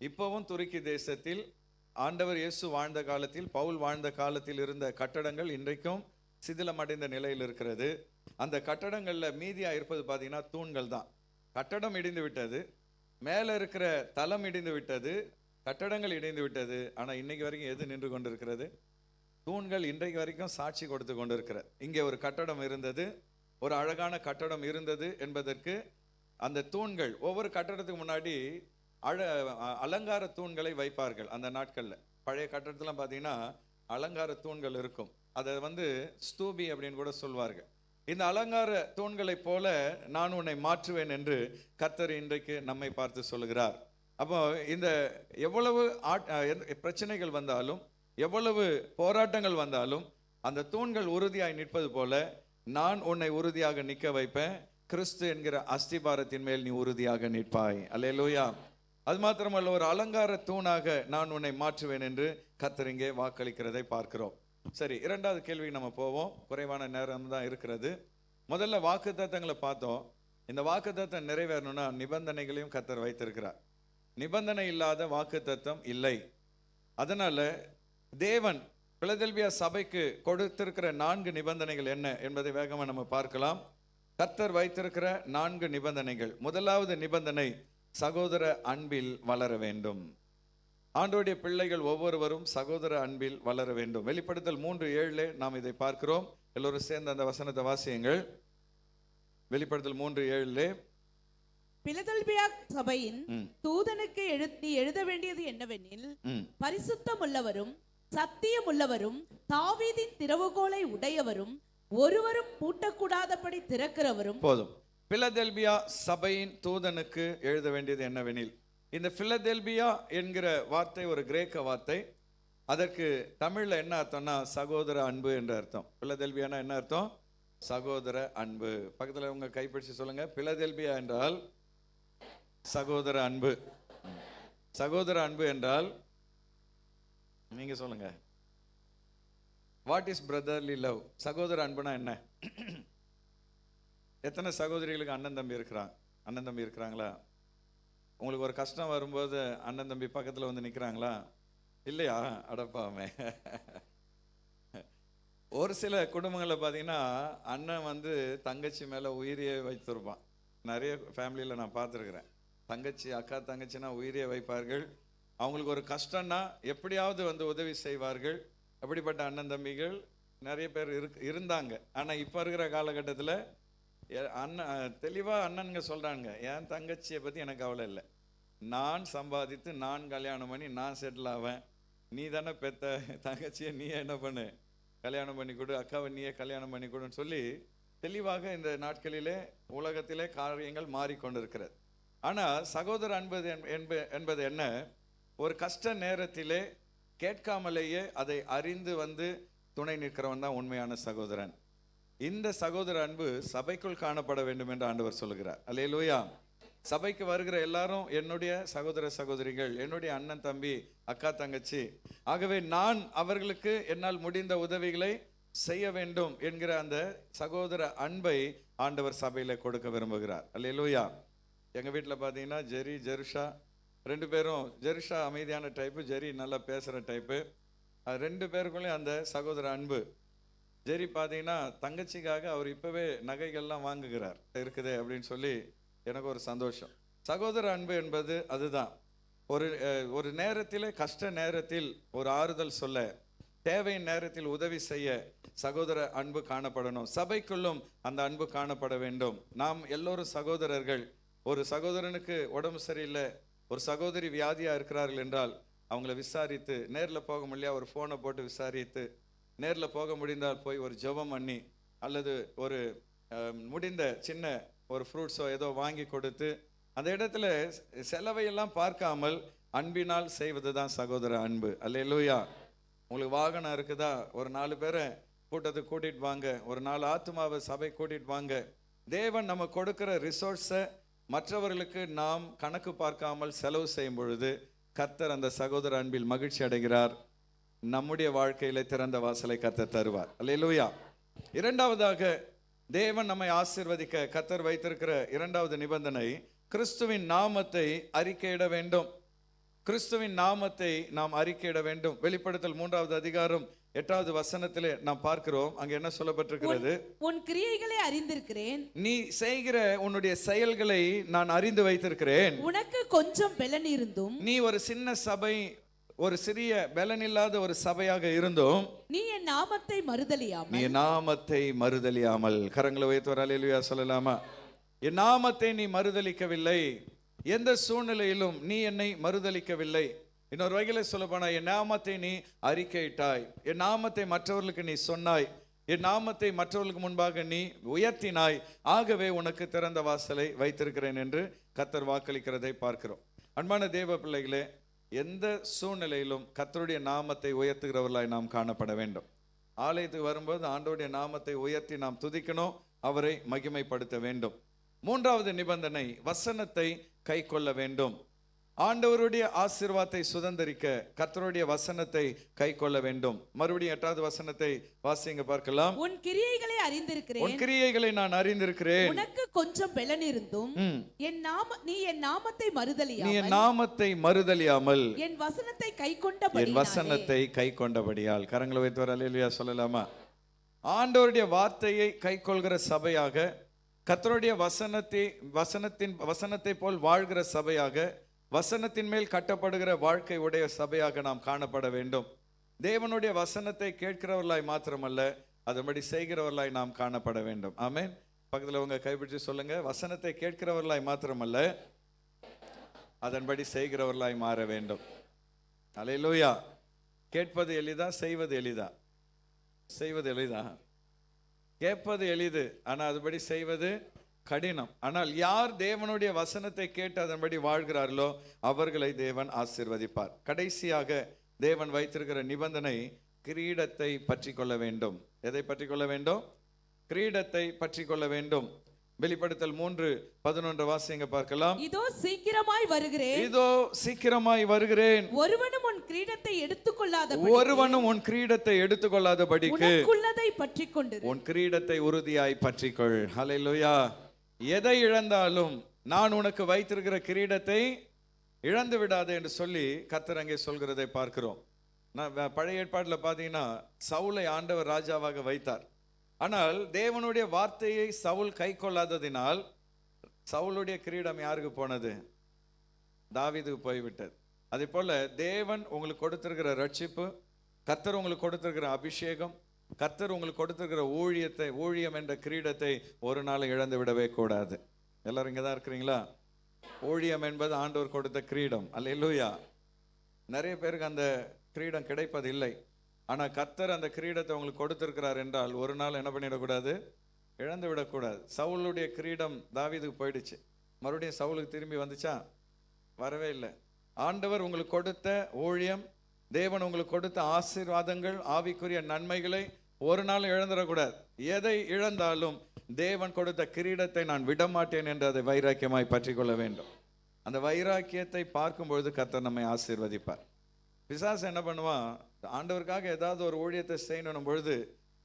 இப்போவும் துருக்கி தேசத்தில் ஆண்டவர் இயேசு வாழ்ந்த காலத்தில், பவுல் வாழ்ந்த காலத்தில் இருந்த கட்டடங்கள் இன்றைக்கும் சிதிலம் அடைந்த நிலையில் இருக்கிறது. அந்த கட்டடங்களில் மீதியாக இருப்பது பார்த்தீங்கன்னா தூண்கள் தான். கட்டடம் இடிந்து விட்டது, மேலே இருக்கிற தளம் இடிந்து விட்டது, கட்டடங்கள் இடிந்து விட்டது. ஆனால் இன்னைக்கு வரைக்கும் எது நின்று கொண்டிருக்கிறது? தூண்கள் இன்றைக்கு வரைக்கும் சாட்சி கொடுத்து கொண்டிருக்கிறது. இங்கே ஒரு கட்டடம் இருந்தது, ஒரு அழகான கட்டடம் இருந்தது என்பதற்கு அந்த தூண்கள், ஒவ்வொரு கட்டடத்துக்கு முன்னாடி அலங்கார தூண்களை வைப்பார்கள். அந்த நாட்களில் பழைய கட்டடத்துலாம் பார்த்தீங்கன்னா அலங்கார தூண்கள் இருக்கும். அதை ஸ்தூபி அப்படின்னு கூட சொல்வார்கள். இந்த அலங்கார தூண்களைப் போல நான் உன்னை மாற்றுவேன் என்று கர்த்தர் இன்றைக்கு நம்மை பார்த்து சொல்லுகிறார். அப்போ இந்த எவ்வளவு பிரச்சனைகள் வந்தாலும், எவ்வளவு போராட்டங்கள் வந்தாலும், அந்த தூண்கள் உறுதியாய் நிற்பது போல நான் உன்னை உறுதியாக நிற்க வைப்பேன். கிறிஸ்து என்கிற அஸ்திபாரத்தின் மேல் நீ உறுதியாக நிற்பாய். அல்லேலூயா. அது மாத்திரமல்ல, ஒரு அலங்கார தூணாக நான் உன்னை மாற்றுவேன் என்று கர்த்தர் இங்கே வாக்களிக்கிறதை பார்க்கிறோம். சரி, இரண்டாவது கேள்வி நம்ம போவோம். குறைவான நேரம் தான் இருக்கிறது. முதல்ல வாக்குத்தத்தங்களை பார்த்தோம். இந்த வாக்குத்தத்தம் நிறைவேறணும்னா நிபந்தனைகளையும் கர்த்தர் வைத்திருக்கிறார். நிபந்தனை இல்லாத வாக்குத்தத்தம் இல்லை. அதனால தேவன் பிலதெல்பியா சபைக்கு கொடுத்திருக்கிற 4 நிபந்தனைகள் என்ன என்பதை வேகமாக நம்ம பார்க்கலாம். கர்த்தர் வைத்திருக்கிற 4 நிபந்தனைகள். முதலாவது நிபந்தனை, சகோதர அன்பில் வளர வேண்டும். ஆண்டவருடைய பிள்ளைகள் ஒவ்வொருவரும் சகோதர அன்பில் வளர வேண்டும். வெளிப்படுத்தல் 3:7 நாம் இதை பார்க்கிறோம். எல்லோரும் சேர்ந்து அந்த வசனத்தை வாசியுங்கள். வெளிப்படுத்தல் 3:7. பிலதெல்பியா சபையின் தூதனுக்கு நீ எழுத வேண்டியது என்னவெனில், பரிசுத்தம் உள்ளவரும் சத்தியம் உள்ளவரும் தாவீதின் திறவுகோலை உடையவரும் ஒருவரும் பூட்டக்கூடாதபடி திறக்கிறவரும். போதும். பிலதெல்பியா சபையின் தூதனுக்கு எழுத வேண்டியது என்னவெனில், இந்த பிலதெல்பியா என்கிற வார்த்தை ஒரு கிரேக்க வார்த்தை. அதற்கு தமிழ்ல என்ன அர்த்தம்னா சகோதர அன்பு என்ற அர்த்தம். பிலதெல்பியானா என்ன அர்த்தம்? சகோதர அன்பு. பக்கத்தில் உங்க கைப்பிடிச்சு சொல்லுங்க, பிலதெல்பியா என்றால் சகோதர அன்பு. சகோதர அன்பு என்றால் நீங்க சொல்லுங்க, வாட் இஸ் பிரதர்லி லவ்? சகோதர அன்புனா என்ன? எத்தனை சகோதரிகளுக்கு அண்ணன் தம்பி இருக்கிறாங்க? அண்ணன் தம்பி இருக்கிறாங்களா? உங்களுக்கு ஒரு கஷ்டம் வரும்போது அண்ணன் தம்பி பக்கத்தில் வந்து நிற்கிறாங்களா? இல்லையா? அடப்பாமே. ஒரு சில குடும்பங்களில் பார்த்தீங்கன்னா அண்ணன் தங்கச்சி மேலே உயிரியே வைத்திருப்பான். நிறைய ஃபேமிலியில் நான் பார்த்துருக்குறேன். தங்கச்சி, அக்கா தங்கச்சின்னா உயிரியே வைப்பார்கள். அவங்களுக்கு ஒரு கஷ்டம்னா எப்படியாவது உதவி செய்வார்கள். அப்படிப்பட்ட அண்ணன் தம்பிகள் நிறைய பேர் இருந்தாங்க. ஆனால் இப்போ இருக்கிற காலகட்டத்தில் அண்ணன் தெளிவாக அண்ணனுங்க சொல்கிறாங்க, என் தங்கச்சியை பற்றி எனக்கு கவலை இல்லை, நான் சம்பாதித்து நான் கல்யாணம் பண்ணி நான் செட்டில் ஆவேன், நீ தானே பெத்த தங்கச்சியை நீயே என்ன பண்ணு, கல்யாணம் பண்ணி கொடு, அக்காவை நீயே கல்யாணம் பண்ணி கொடுன்னு சொல்லி தெளிவாக இந்த நாட்களிலே உலகத்திலே காரியங்கள் மாறிக்கொண்டிருக்கிறது. ஆனால் சகோதர அன்பது என்பது என்ன? ஒரு கஷ்ட நேரத்திலே கேட்காமலேயே அதை அறிந்து வந்து துணை நிற்கிறவன் தான் உண்மையான சகோதரன். இந்த சகோதர அன்பு சபைக்குள் காணப்பட வேண்டும் என்று ஆண்டவர் சொல்லுகிறார். அல்லேலூயா. சபைக்கு வருகிற எல்லாரும் என்னுடைய சகோதர சகோதரிகள், என்னுடைய அண்ணன் தம்பி அக்கா தங்கச்சி. ஆகவே நான் அவர்களுக்கு என்னால் முடிந்த உதவிகளை செய்ய வேண்டும் என்கிற அந்த சகோதர அன்பை ஆண்டவர் சபையில கொடுக்க விரும்புகிறார். அல்லேலூயா. எங்க வீட்டில் பார்த்தீங்கன்னா ஜெரி ஜெருஷா ரெண்டு பேரும், ஜெருஷா அமைதியான டைப்பு, ஜெரி நல்லா பேசுகிற டைப்பு. அது ரெண்டு பேருக்குள்ளேயும் அந்த சகோதர அன்பு. ஜெரி பார்த்தீங்கன்னா தங்கச்சிக்காக அவர் இப்போவே நகைகள்லாம் வாங்குகிறார் இருக்குது அப்படின்னு சொல்லி எனக்கு ஒரு சந்தோஷம். சகோதர அன்பு என்பது அதுதான். ஒரு நேரத்தில், கஷ்ட நேரத்தில் ஒரு ஆறுதல் சொல்ல, தேவையின் நேரத்தில் உதவி செய்ய சகோதர அன்பு காணப்படணும். சபைக்குள்ளும் அந்த அன்பு காணப்பட வேண்டும். நாம் எல்லோரும் சகோதரர்கள். ஒரு சகோதரனுக்கு உடம்பு சரியில்லை, ஒரு சகோதரி வியாதியாக இருக்கிறார்கள் என்றால் அவங்கள விசாரித்து, நேரில் போக முடியல ஒரு ஃபோனை போட்டு விசாரித்து, நேரில் போக முடிந்தால் போய் ஒரு ஜெபம் பண்ணி, அல்லது ஒரு முடிந்த சின்ன ஒரு ஃப்ரூட்ஸோ ஏதோ வாங்கி கொடுத்து, அந்த இடத்துல செலவையெல்லாம் பார்க்காமல் அன்பினால் செய்வது தான் சகோதர அன்பு. அல்லேலூயா. உங்களுக்கு வாகனம் இருக்குதா, ஒரு 4 பேரை கூட்டத்துக்கு கூட்டிகிட்டு வாங்க, ஒரு 4 ஆத்துமாவை சபை கூட்டிகிட்டு வாங்க. தேவன் நம்ம கொடுக்குற ரிசோர்ஸை மற்றவர்களுக்கு நாம் கணக்கு பார்க்காமல் செலவு செய்யும் பொழுது கர்த்தர் அந்த சகோதர அன்பில் மகிழ்ச்சி அடைகிறார். நம்முடைய வாழ்க்கையில திறந்த வாசலை கர்த்தர் தருவார். அல்லேலூயா. இரண்டாவதாக தேவன் நம்மை ஆசீர்வதிக்க கர்த்தர் வைத்திருக்கிற இரண்டாவது நிபந்தனை, கிறிஸ்துவின் நாமத்தை அறிக்கையிட வேண்டும். கிறிஸ்துவின் நாமத்தை நாம் அறிக்கையிட வேண்டும். வெளிப்படுத்தல் 3வது அதிகாரம் 8வது வசனத்திலே நாம் பார்க்கிறோம். அங்க என்ன சொல்லப்பட்டிருக்கிறது? உன் கிரியைகளை அறிந்திருக்கிறேன், நீ செய்கிற உன்னுடைய செயல்களை நான் அறிந்து வைத்திருக்கிறேன். உனக்கு கொஞ்சம் பெலன் இருந்தும், நீ ஒரு சின்ன சபை, ஒரு சிறிய பலனில்லாத ஒரு சபையாக இருந்தும், நீ என் நாமத்தை மறுதலியாமல், நீ நாமத்தை மறுதலியாமல், கரங்களை வைத்து ஒரு அல்லேலூயா சொல்லலாமா? என் நாமத்தை நீ மறுதலிக்கவில்லை. எந்த சூழ்நிலையிலும் நீ என்னை மறுதலிக்கவில்லை. இன்னொரு வகையில சொல்ல போனா, என் நாமத்தை நீ அறிக்கையிட்டாய், என் நாமத்தை மற்றவர்களுக்கு நீ சொன்னாய், என் நாமத்தை மற்றவர்களுக்கு முன்பாக நீ உயர்த்தினாய். ஆகவே உனக்கு திறந்த வாசலை வைத்திருக்கிறேன் என்று கர்த்தர் வாக்களிக்கிறதை பார்க்கிறோம். அன்பான தேவ பிள்ளைகளே, எந்த சூழ்நிலையிலும் கர்த்தருடைய நாமத்தை உயர்த்துகிறவர்களாய் நாம் காணப்பட வேண்டும். ஆலயத்துக்கு வரும்போது ஆண்டவருடைய நாமத்தை உயர்த்தி நாம் துதிக்கணும், அவரை மகிமைப்படுத்த வேண்டும். 3வது நிபந்தனை, வசனத்தை கை கொள்ள வேண்டும். ஆண்டவருடைய ஆசீர்வாதத்தை சுதந்தரிக்க கர்த்தருடைய வசனத்தை கை கொள்ள வேண்டும். மறுபடியும் 8வது வசனத்தை வாசிங்க பார்க்கலாம். உன் கிரியைகளை அறிந்திருக்கிறேன், உன் கிரியைகளை நான் அறிந்திருக்கிறேன், உனக்கு கொஞ்சம் பெலன் இருந்தும் நீ என் நாமத்தை நீ என் நாமத்தை மறுதலியாமல் என் வசனத்தை கை என் வசனத்தை கை கொண்டபடியால். கரங்களை வைத்து வர அல்லேலூயா சொல்லலாமா? ஆண்டவருடைய வார்த்தையை கை கொள்கிற சபையாக, கர்த்தருடைய வசனத்தை போல் வாழ்கிற சபையாக, வசனத்தின் மேல் கட்டப்படுகிற வாழ்க்கை உடைய சபையாக நாம் காணப்பட வேண்டும். தேவனுடைய வசனத்தை கேட்கிறவர்களாய் மாத்திரமல்ல, அதன்படி செய்கிறவர்களாய் நாம் காணப்பட வேண்டும். ஆமென். பக்கத்தில் உங்க கைப்பிடிச்சு சொல்லுங்க, வசனத்தை கேட்கிறவர்களாய் மாத்திரமல்ல, அதன்படி செய்கிறவர்களாய் மாற வேண்டும். அல்லேலூயா. கேட்பது எளிதா, செய்வது எளிதா? செய்வது எளிதா? கேட்பது எளிது, ஆனால் அதுபடி செய்வது கடினம். ஆனால் யார் தேவனுடைய வசனத்தை கேட்டு அதன்படி வாழ்கிறார்களோ அவர்களை தேவன் ஆசீர்வதிப்பார். கடைசியாக தேவன் வைத்திருக்கிற நிபந்தனை, கிரீடத்தை பற்றி கொள்ள வேண்டும். எதை பற்றி கொள்ள வேண்டும்? கிரீடத்தை பற்றி கொள்ள வேண்டும். வெளிப்படுத்தல் 3:11 வாசிங்க பார்க்கலாம். இதோ சீக்கிரமாய் வருகிறேன், இதோ சீக்கிரமாய் வருகிறேன், ஒருவனும் உன் கிரீடத்தை எடுத்துக்கொள்ளாதபடிக்கு உனக்குள்ளதை பற்றிக்கொண்டிரு. உன் கிரீடத்தை உறுதியாய் பற்றிக்கொள். ஹல்லேலூயா. எதை இழந்தாலும் நான் உனக்கு வைத்திருக்கிற கிரீடத்தை இழந்து விடாதே என்று சொல்லி கர்த்தர் அங்கே சொல்கிறதை பார்க்கிறோம். பழைய ஏற்பாட்டில் பார்த்தீங்கன்னா சவுலை ஆண்டவர் ராஜாவாக வைத்தார். ஆனால் தேவனுடைய வார்த்தையை சவுல் கை கொள்ளாததினால் சவுலுடைய கிரீடம் யாருக்கு போனது? தாவீதுக்கு போய்விட்டது. அதே போல தேவன் உங்களுக்கு கொடுத்திருக்கிற ரட்சிப்பு, கர்த்தர் உங்களுக்கு கொடுத்திருக்கிற அபிஷேகம், கர்த்தர் உங்களுக்கு கொடுத்திருக்கிற ஊழியம் என்ற கிரீடத்தை ஒரு நாள் இழந்து விடவே கூடாது. எல்லாரும் இங்கே தான் இருக்கிறீங்களா? ஊழியம் என்பது ஆண்டவர் கொடுத்த கிரீடம். அல்லேலூயா. நிறைய பேருக்கு அந்த கிரீடம் கிடைப்பதில்லை. ஆனால் கர்த்தர் அந்த கிரீடத்தை உங்களுக்கு கொடுத்திருக்கிறார் என்றால் ஒரு நாள் என்ன பண்ணிடக்கூடாது? இழந்து விடக்கூடாது. சவுலுடைய கிரீடம் தாவீதுக்கு போயிடுச்சு, மறுபடியும் சவுலுக்கு திரும்பி வந்துச்சா? வரவே இல்லை. ஆண்டவர் உங்களுக்கு கொடுத்த ஊழியம், தேவன் உங்களுக்கு கொடுத்த ஆசீர்வாதங்கள், ஆவிக்குரிய நன்மைகளை ஒரு நாள் இழந்துடக்கூடாது. எதை இழந்தாலும் தேவன் கொடுத்த கிரீடத்தை நான் விடமாட்டேன் என்று அதை வைராக்கியமாய் பற்றி கொள்ள வேண்டும். அந்த வைராக்கியத்தை பார்க்கும்பொழுது கர்த்தர் நம்மை ஆசீர்வதிப்பார். பிசாசு என்ன பண்ணுவான், ஆண்டவருக்காக ஏதாவது ஒரு ஊழியத்தை செய்யணும் பொழுது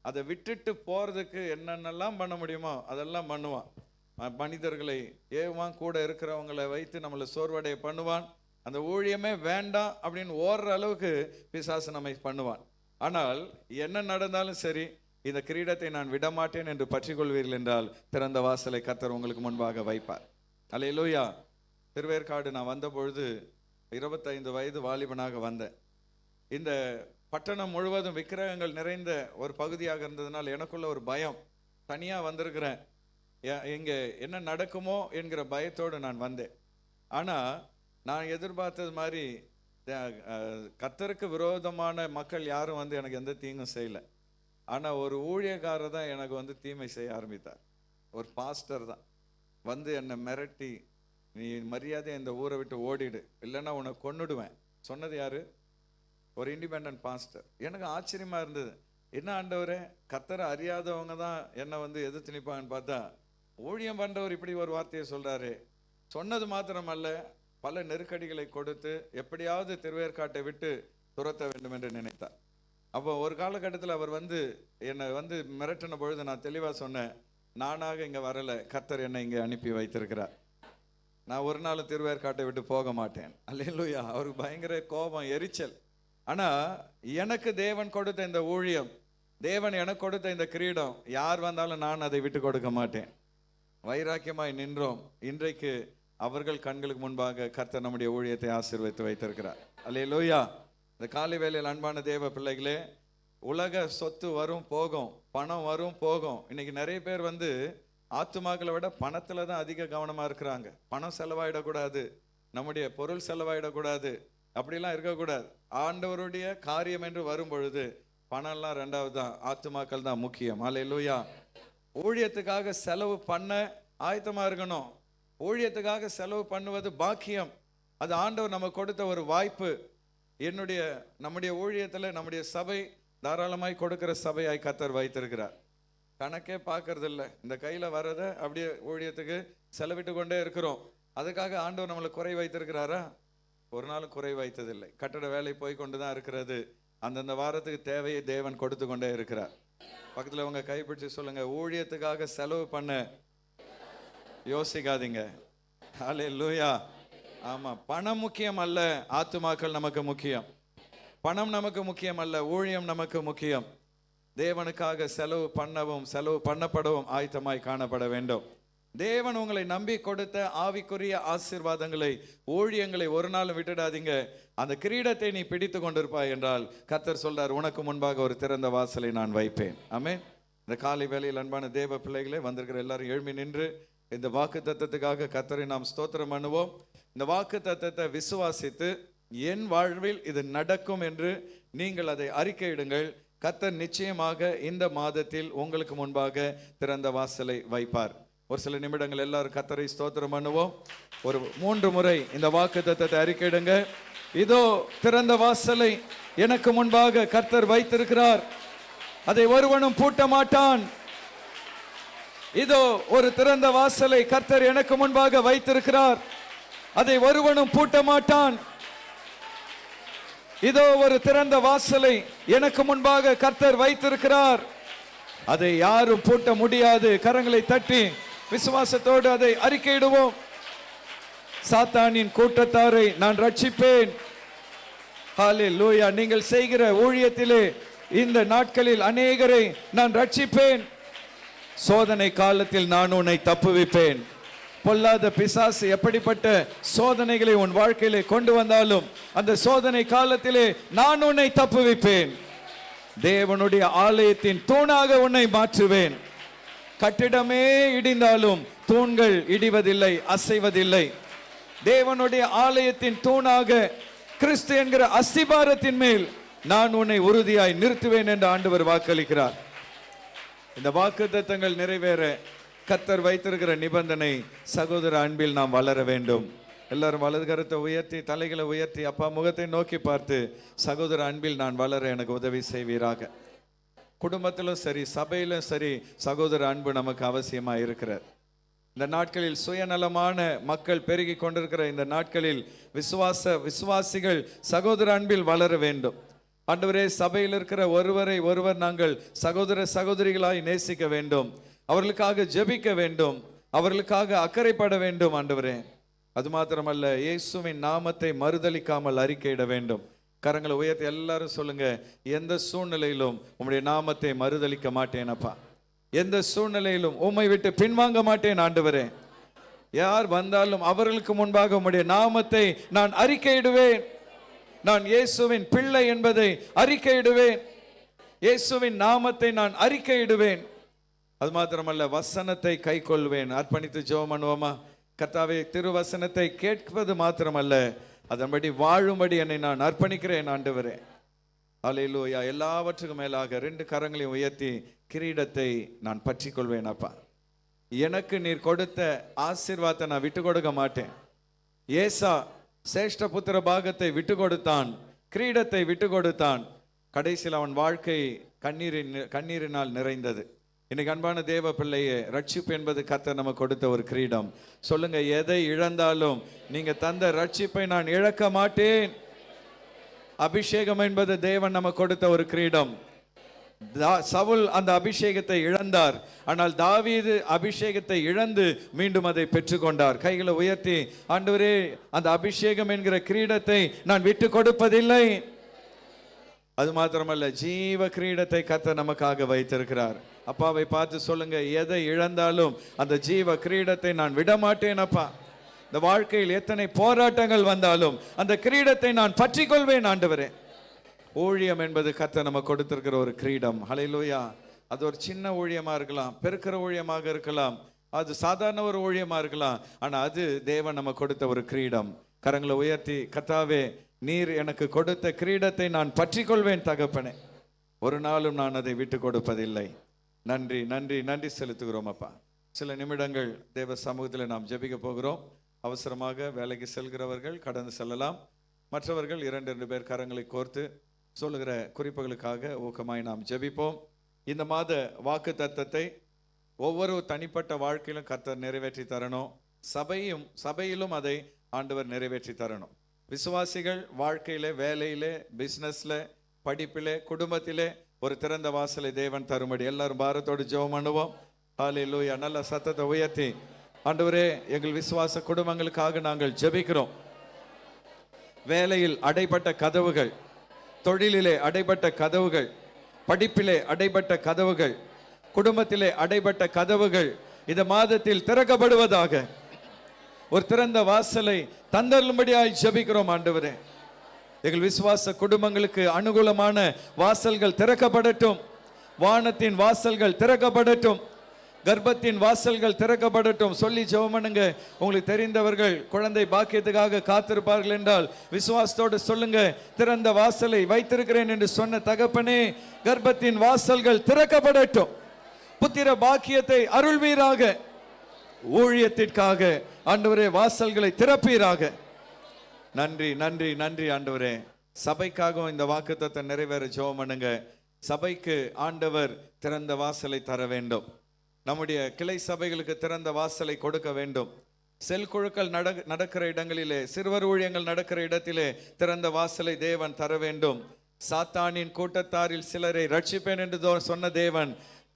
அதை விட்டுட்டு போகிறதுக்கு என்னென்னலாம் பண்ண முடியுமோ அதெல்லாம் பண்ணுவான். மனிதர்களை ஏவுவான், கூட இருக்கிறவங்களை வைத்து நம்மளை சோர்வடைய பண்ணுவான். அந்த ஊழியமே வேண்டாம் அப்படின்னு ஓடுற அளவுக்கு பிசாசு நம்மை பண்ணுவான். ஆனால் என்ன நடந்தாலும் சரி, இந்த கிரீடத்தை நான் விடமாட்டேன் என்று பற்றிக்கொள்வீர்கள் என்றால் திறந்த வாசலை கர்த்தர் உங்களுக்கு முன்பாக வைப்பார். அல்லேலூயா. திருவேற்காடு நான் வந்த பொழுது 25 வயது வாலிபனாக வந்தேன். இந்த பட்டணம் முழுவதும் விக்கிரகங்கள் நிறைந்த ஒரு பகுதியாக இருந்ததுனால் எனக்குள்ள ஒரு பயம். தனியாக வந்திருக்கிறேன், இங்கே என்ன நடக்குமோ என்கிற பயத்தோடு நான் வந்தேன். ஆனால் நான் எதிர்பார்த்தது மாதிரி கர்த்தருக்கு விரோதமான மக்கள் யாரும் வந்து எனக்கு எந்த தீங்கும் செய்யலை. ஆனால் ஒரு ஊழியக்காரர் தான் எனக்கு வந்து தீமை செய்ய ஆரம்பித்தார். ஒரு பாஸ்டர் தான் வந்து என்னை மிரட்டி, நீ மரியாதையை இந்த ஊரை விட்டு ஓடிடு, இல்லைன்னா உன்னை கொன்னுடுவேன் சொன்னது யாரு? ஒரு இண்டிபெண்டன்ட் பாஸ்டர். எனக்கு ஆச்சரியமா இருந்தது, என்ன ஆண்டவரே, கர்த்தரை அறியாதவங்க தான் என்னை வந்து எதிர்த்து நிற்பாங்கன்னு பார்த்தா ஊழியம் பண்றவர் இப்படி ஒரு வார்த்தையை சொல்றாரு. சொன்னது மாத்திரமல்ல, பல நெருக்கடிகளை கொடுத்து எப்படியாவது திருவேற்காட்டை விட்டு துரத்த வேண்டும் என்று நினைத்தார். அப்போ ஒரு காலகட்டத்தில் அவர் வந்து என்னை வந்து மிரட்டின பொழுது நான் தெளிவாக சொன்னேன், நானாக இங்கே வரலை, கர்த்தர் என்னை இங்கே அனுப்பி வைத்திருக்கிறார். நான் ஒரு நாள் திருவேற்காட்டை விட்டு போக மாட்டேன். அல்லேலூயா. அவருக்கு பயங்கர கோபம், எரிச்சல். ஆனால் எனக்கு தேவன் கொடுத்த இந்த ஊழியம், தேவன் எனக்கு கொடுத்த இந்த கிரீடம், யார் வந்தாலும் நான் அதை விட்டு கொடுக்க மாட்டேன். வைராக்கியமாய் நின்றோம். இன்றைக்கு அவர்கள் கண்களுக்கு முன்பாக கர்த்தர் நம்முடைய ஊழியத்தை ஆசீர்வதித்து வைத்திருக்கிறார். அல்லேலூயா. இந்த காலை வேளையில் அன்பான தேவ பிள்ளைகளே, உலக சொத்து வரும் போகும், பணம் வரும் போகும். இன்னைக்கு நிறைய பேர் வந்து ஆத்துமாக்களை விட பணத்தில் தான் அதிக கவனமாக இருக்கிறாங்க. பணம் செலவாயிடக்கூடாது, நம்முடைய பொருள் செலவாயிடக்கூடாது, அப்படிலாம் இருக்கக்கூடாது. ஆண்டவருடைய காரியம் என்று வரும் பொழுது பணம்லாம் ரெண்டாவது தான், ஆத்துமாக்கள் தான் முக்கியம். அல்லேலூயா. ஊழியத்துக்காக செலவு பண்ண ஆயத்தமாக இருக்கணும். ஊழியத்துக்காக செலவு பண்ணுவது பாக்கியம். அது ஆண்டவர் நமக்கு கொடுத்த ஒரு வாய்ப்பு. நம்முடைய ஊழியத்தில் நம்முடைய சபை தாராளமாய் கொடுக்கிற சபையாய் கர்த்தர் வைத்திருக்கிறார். கணக்கே பார்க்கறது இல்லை, இந்த கையில் வர்றதை அப்படியே ஊழியத்துக்கு செலவிட்டு கொண்டே இருக்கிறோம். அதுக்காக ஆண்டவர் நம்மளை குறை வைத்திருக்கிறாரா? ஒரு நாளும் குறை வைத்ததில்லை. கட்டட வேலை போய் கொண்டு தான் இருக்கிறது. அந்தந்த வாரத்துக்கு தேவையை தேவன் கொடுத்து கொண்டே இருக்கிறார். பக்கத்தில் உங்க கைப்பிடிச்சு சொல்லுங்க, ஊழியத்துக்காக செலவு பண்ண யோசிக்காதீங்க. அல்லேலூயா. ஆமா, பணம் முக்கியம் அல்ல, ஆத்துமாக்கள் நமக்கு முக்கியம். பணம் நமக்கு முக்கியம் அல்ல, ஊழியம் நமக்கு முக்கியம். தேவனுக்காக செலவு பண்ணவும் செலவு பண்ணப்படவும் ஆயத்தமாய் காணப்பட வேண்டும். தேவன் உங்களை நம்பி கொடுத்த ஆவிக்குரிய ஆசீர்வாதங்களை, ஊழியங்களை ஒரு நாள் விட்டுடாதீங்க. அந்த கிரீடத்தை நீ பிடித்து கொண்டிருப்பாய் என்றால் கர்த்தர் சொல்றார், உனக்கு முன்பாக ஒரு திறந்த வாசலை நான் வைப்பேன். ஆமென். இந்த காலை வேளையில் அன்பான தேவ பிள்ளைகளே, வந்திருக்கிற எல்லாரும் எழும்பி நின்று இந்த வாக்கு தத்தத்துக்காக கர்த்தரை நாம் ஸ்தோத்திரம் பண்ணுவோம். இந்த வாக்கு தத்தத்தை விசுவாசித்து என் வாழ்வில் இது நடக்கும் என்று நீங்கள் அதை அறிக்கையிடுங்கள். கர்த்தர் நிச்சயமாக இந்த மாதத்தில் உங்களுக்கு முன்பாக திறந்த வாசலை வைப்பார். ஒரு சில நிமிடங்கள் எல்லாரும் கர்த்தரை ஸ்தோத்திரம் பண்ணுவோம். ஒரு 3 முறை இந்த வாக்கு தத்தத்தை அறிக்கையிடுங்க. இதோ திறந்த வாசலை எனக்கு முன்பாக கர்த்தர் வைத்திருக்கிறார், அதை ஒருவனும் பூட்ட மாட்டான். இதோ ஒரு திறந்த வாசலை கர்த்தர் எனக்கு முன்பாக வைத்திருக்கிறார், அதை ஒருவனும் பூட்ட மாட்டான். இதோ ஒரு திறந்த வாசலை எனக்கு முன்பாக கர்த்தர் வைத்திருக்கிறார், அதை யாரும் பூட்ட முடியாது. கரங்களை தட்டி விசுவாசத்தோடு அதை அறிக்கையிடுவோம். சாத்தானின் கூட்டத்தாரை நான் ரட்சிப்பேன். ஹல்லேலூயா. நீங்கள் செய்கிற ஊழியத்திலே இந்த நாட்களில் அநேகரை நான் ரட்சிப்பேன். சோதனை காலத்தில் நான் உன்னை தப்புவிப்பேன். பொல்லாத பிசாசு எப்படிப்பட்ட சோதனைகளை உன் வாழ்க்கையிலே கொண்டு வந்தாலும் அந்த சோதனை காலத்திலே நான் உன்னை தப்புவிப்பேன். தேவனுடைய ஆலயத்தின் தூணாக உன்னை மாற்றுவேன். கட்டிடமே இடிந்தாலும் தூண்கள் இடிவதில்லை, அசைவதில்லை. தேவனுடைய ஆலயத்தின் தூணாக கிறிஸ்து என்கிற அஸ்திபாரத்தின் மேல் நான் உன்னை உறுதியாய் நிறுத்துவேன் என்று ஆண்டவர் வாக்களிக்கிறார். இந்த வாக்குத்தத்தங்கள் நிறைவேற கர்த்தர் வைத்திருக்கிற நிபந்தனை, சகோதர அன்பில் நாம் வளர வேண்டும். எல்லாரும் வலது கரத்தை உயர்த்தி தலைகளை உயர்த்தி அப்பா முகத்தை நோக்கி பார்த்து, சகோதர அன்பில் நான் வளர எனக்கு உதவி செய்வீராக. குடும்பத்திலும் சரி சபையிலும் சரி சகோதர அன்பு நமக்கு அவசியமாக இருக்கிறது. இந்த நாட்களில் சுயநலமான மக்கள் பெருகி கொண்டிருக்கிற இந்த நாட்களில் விசுவாசிகள் சகோதர அன்பில் வளர வேண்டும். ஆண்டவரே, சபையில் இருக்கிற ஒருவரை ஒருவர் நாங்கள் சகோதர சகோதரிகளாய் நேசிக்க வேண்டும், அவர்களுக்காக ஜெபிக்க வேண்டும், அவர்களுக்காக அக்கறைப்பட வேண்டும். ஆண்டவரே, அது மாத்திரமல்ல, இயேசுவின் நாமத்தை மறுதலிக்காமல் அறிக்கையிட வேண்டும். கரங்களை உயர்த்தி எல்லாரும் சொல்லுங்க, எந்த சூழ்நிலையிலும் உம்முடைய நாமத்தை மறுதலிக்க மாட்டேனப்பா, எந்த சூழ்நிலையிலும் உம்மை விட்டு பின்வாங்க மாட்டேன். ஆண்டவரே, யார் வந்தாலும் அவர்களுக்கு முன்பாக உம்முடைய நாமத்தை நான் அறிக்கையிடுவேன். நான் இயேசுவின் பிள்ளை என்பதை அறிக்கையிடுவேன். இயேசுவின் நாமத்தை நான் அறிக்கையிடுவேன். அது மாத்திரமல்ல, வசனத்தை கை கொள்வேன். அர்ப்பணித்து ஜெபம் பண்ணுவோமா? கர்த்தாவே, திருவசனத்தை கேட்பது மாத்திரமல்ல, அதன்படி வாழும்படி என்னை நான் அர்ப்பணிக்கிறேன். ஆண்டவரே, அல்லேலூயா. எல்லாவற்றுக்கும் மேலாக 2 கரங்களையும் உயர்த்தி கிரீடத்தை நான் பற்றி கொள்வேன். அப்பா, எனக்கு நீர் கொடுத்த ஆசீர்வாதத்தை நான் விட்டு கொடுக்க மாட்டேன். ஏசா சேஷ்ட புத்திர பாகத்தை விட்டு கொடுத்தான், கிரீடத்தை விட்டு கொடுத்தான். கடைசியில் அவன் வாழ்க்கை கண்ணீரினால் நிறைந்தது. இன்னைக்கு அன்பான தேவ பிள்ளையே, ரட்சிப்பு என்பது கர்த்தர் நமக்கு கொடுத்த ஒரு கிரீடம். சொல்லுங்க, எதை இழந்தாலும் நீங்க தந்த ரட்சிப்பை நான் இழக்க மாட்டேன். அபிஷேகம் என்பது தேவன் நமக்கு கொடுத்த ஒரு கிரீடம். சவுல் அந்த அபிஷேகத்தை இழந்தார், ஆனால் தாவீது அபிஷேகத்தை இழந்து மீண்டும் அதை பெற்றுக்கொண்டார். கைகளை உயர்த்தி, ஆண்டவரே, அந்த அபிஷேகம் என்கிற கிரீடத்தை நான் விட்டு கொடுப்பதில்லை. அது மாத்திரமல்ல, ஜீவ கிரீடத்தை கர்த்தர் நமக்காக வைத்திருக்கிறார். அப்பாவை பார்த்து சொல்லுங்க, எதை இழந்தாலும் அந்த ஜீவ கிரீடத்தை நான் விடமாட்டேன். அப்பா, இந்த வாழ்க்கையில் எத்தனை போராட்டங்கள் வந்தாலும் அந்த கிரீடத்தை நான் பற்றி கொள்வேன். ஆண்டவரே, ஊழியம் என்பது கர்த்தர் நமக்கு கொடுத்திருக்கிற ஒரு கிரீடம். ஹல்லேலூயா. அது ஒரு சின்ன ஊழியமா இருக்கலாம், பெருக்கிற ஊழியமாக இருக்கலாம், அது சாதாரண ஒரு ஊழியமா இருக்கலாம், ஆனா அது தேவன் நமக்கு கொடுத்த ஒரு கிரீடம். கரங்களை உயர்த்தி, கர்த்தாவே, நீர் எனக்கு கொடுத்த கிரீடத்தை நான் பற்றி கொள்வேன் தகப்பனே, ஒரு நாளும் நான் அதை விட்டு கொடுப்பதில்லை. நன்றி நன்றி நன்றி செலுத்துகிறோம். அப்பா, சில நிமிடங்கள் தேவ சமூகத்தில் நாம் ஜெபிக்க போகிறோம். அவசரமாக வேலைக்கு செல்கிறவர்கள் கடந்து செல்லலாம். மற்றவர்கள் 2 பேர் கரங்களை கோர்த்து சொல்லுகிற குறிப்புகளுக்காக ஊக்கமாய் நாம் ஜெபிப்போம். இந்த மாத வாக்கு தத்தத்தை ஒவ்வொரு தனிப்பட்ட வாழ்க்கையிலும் கர்த்தர் நிறைவேற்றி தரணும். சபையிலும் அதை ஆண்டவர் நிறைவேற்றி தரணும். விசுவாசிகள் வாழ்க்கையிலே, வேலையிலே, பிஸ்னஸ்ல, படிப்பிலே, குடும்பத்திலே ஒரு திறந்த வாசலை தேவன் தரும்படி எல்லாரும் பாரத்தோடு ஜெபம் பண்ணுவோம். ஹல்லேலூயா. நல்ல சத்தத்தை உயர்த்தி, ஆண்டவரே, எங்கள் விசுவாச குடும்பங்களுக்காக நாங்கள் ஜெபிக்கிறோம். வேலையில் அடைபட்ட கதவுகள், தொழிலிலே அடைபட்ட கதவுகள், படிப்பிலே அடைபட்ட கதவுகள், குடும்பத்திலே அடைபட்ட கதவுகள் இந்த மாதத்தில் திறக்கப்படுவதாக ஒரு திறந்த வாசலை தந்தருளும்படியாய் ஜெபிக்கிறோம். ஆண்டவரே, எங்கள் விசுவாச குடும்பங்களுக்கு அனுகூலமான வாசல்கள் திறக்கப்படட்டும். வானத்தின் வாசல்கள் திறக்கப்படட்டும். கர்ப்பத்தின் வாசல்கள் திறக்கப்படட்டும். சொல்லி ஜெபம் பண்ணுங்க. உங்களுக்கு தெரிந்தவர்கள் குழந்தை பாக்கியத்துக்காக காத்திருப்பார்கள் என்றால் விசுவாசத்தோடு சொல்லுங்க, திறந்த வாசலை வைத்திருக்கிறேன் என்று சொன்ன தகப்பனே, கர்ப்பத்தின் வாசல்கள் திறக்கப்படட்டும். புத்திர பாக்கியத்தை அருள்வீராக. ஊழியத்திற்காக ஆண்டவரே வாசல்களை திறப்பீராக. நன்றி நன்றி நன்றி ஆண்டவரே. சபைக்காகவும் இந்த வாக்குத்தத்தை நிறைவேற ஜெபம் பண்ணுங்க. சபைக்கு ஆண்டவர் திறந்த வாசலை தர வேண்டும். நம்முடைய கிளை சபைகளுக்கு திறந்த வாசலை கொடுக்க வேண்டும். செல் குழுக்கள் நடக்கிற இடங்களிலே, சிறுவர் ஊழியங்கள் நடக்கிற இடத்திலே திறந்த வாசலை தேவன் தர வேண்டும். சாத்தானின் கூட்டத்தாரில் சிலரை ரட்சிப்பேன் என்று சொன்ன தேவன்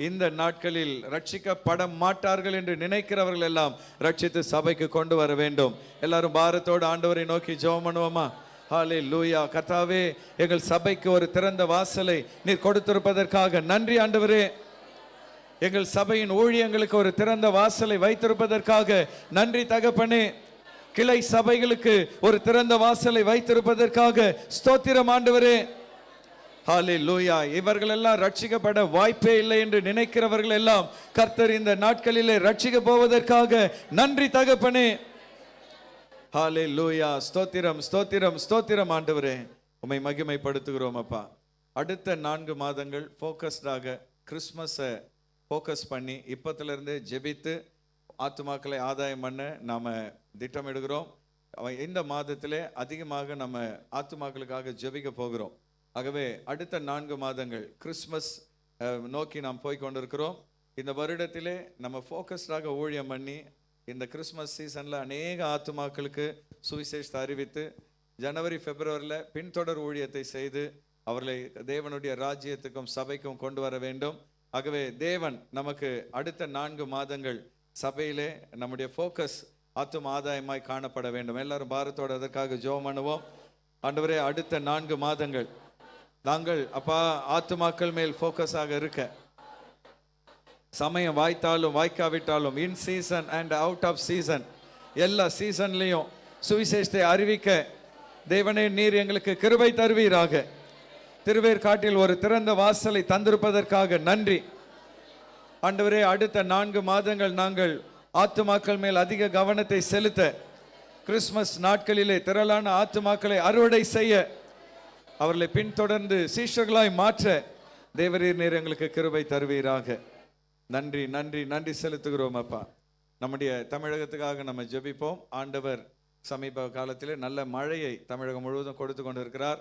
இந்த நாட்களில் ரட்சிக்கப்பட மாட்டார்கள் என்று நினைக்கிறவர்கள் எல்லாம் ரட்சித்து சபைக்கு கொண்டு வர வேண்டும். எல்லாரும் பாரத்தோடு ஆண்டவரை நோக்கி ஜெபம் பண்ணுவோமா? ஹல்லேலூயா. கர்த்தாவே, எங்கள் சபைக்கு ஒரு திறந்த வாசலை நீர் கொடுத்திருப்பதற்காக நன்றி ஆண்டவரே. எங்கள் சபையின் ஊழியங்களுக்கு ஒரு திறந்த வாசலை வைத்திருப்பதற்காக நன்றி தகப்பனே. கிளை சபைகளுக்கு ஒரு திறந்த வாசலை வைத்திருப்பதற்காக ஸ்தோத்திரம் ஆண்டவரே. ஹல்லேலூயா. இவர்கள் எல்லாம் ரட்சிக்கப்பட வாய்ப்பே இல்லை என்று நினைக்கிறவர்கள் எல்லாம் கர்த்தர் இந்த நாட்களிலே ரட்சிக்க போவதற்காக நன்றி தகப்பனே. ஹல்லேலூயா. ஸ்தோத்திரம் ஸ்தோத்திரம் ஸ்தோத்திரம் ஆண்டவரே. உம்மை மகிமைப்படுத்துகிறோம் அப்பா. அடுத்த 4 மாதங்கள் ஃபோக்கஸ்டாக கிறிஸ்மஸை ஃபோக்கஸ் பண்ணி இப்பத்திலிருந்து ஜெபித்து ஆத்துமாக்களை ஆதாயம் பண்ண நாம் திட்டமிடுகிறோம். இந்த மாதத்திலே அதிகமாக நம்ம ஆத்துமாக்களுக்காக ஜெபிக்க போகிறோம். ஆகவே அடுத்த 4 மாதங்கள் கிறிஸ்மஸ் நோக்கி நாம் போய் கொண்டிருக்கிறோம். இந்த வருடத்திலே நம்ம ஃபோக்கஸ்டாக ஊழியம் பண்ணி இந்த கிறிஸ்மஸ் சீசனில் அநேக ஆத்துமாக்களுக்கு சுவிசேஷத்தை அறிவித்து ஜனவரி பிப்ரவரியில் பின்தொடர் ஊழியத்தை செய்து அவர்களை தேவனுடைய ராஜ்யத்துக்கும் சபைக்கும் கொண்டு வர வேண்டும். ஆகவே தேவன் நமக்கு அடுத்த 4 மாதங்கள் சபையிலே நம்முடைய ஃபோக்கஸ் ஆத்தும ஆதாயமாய் காணப்பட வேண்டும். எல்லாரும் பாரத்தோடு அதற்காக ஜெபம் பண்ணுவோம். ஆண்டவரே, அடுத்த 4 மாதங்கள் நாங்கள் அப்பா ஆத்துமாக்கள் மேல் ஃபோக்கஸாக இருக்க, சமயம் வாய்த்தாலும் வாய்க்காவிட்டாலும், in season and out of season, எல்லா சீசன்லையும் சுவிசேஷத்தை அறிவிக்க தேவனே நீர் எங்களுக்கு கிருபை தருவீராக. திருவேற்காட்டில் ஒரு திறந்த வாசலை தந்திருப்பதற்காக நன்றி ஆண்டவரே. அடுத்த 4 மாதங்கள் நாங்கள் ஆத்துமாக்கள் மேல் அதிக கவனத்தை செலுத்த, கிறிஸ்மஸ் நாட்களிலே திரளான ஆத்துமாக்களை அறுவடை செய்ய, அவர்களை பின்தொடர்ந்து சீஷர்களாய் மாற்ற தேவரீர் நீர் எங்களுக்கு கிருபை தருவீராக. நன்றி நன்றி நன்றி செலுத்துகிறோம் அப்பா. நம்முடைய தமிழகத்துக்காக நம்ம ஜெபிப்போம். ஆண்டவர் சமீப காலத்திலே நல்ல மழையை தமிழகம் முழுவதும் கொடுத்து கொண்டு இருக்கிறார்.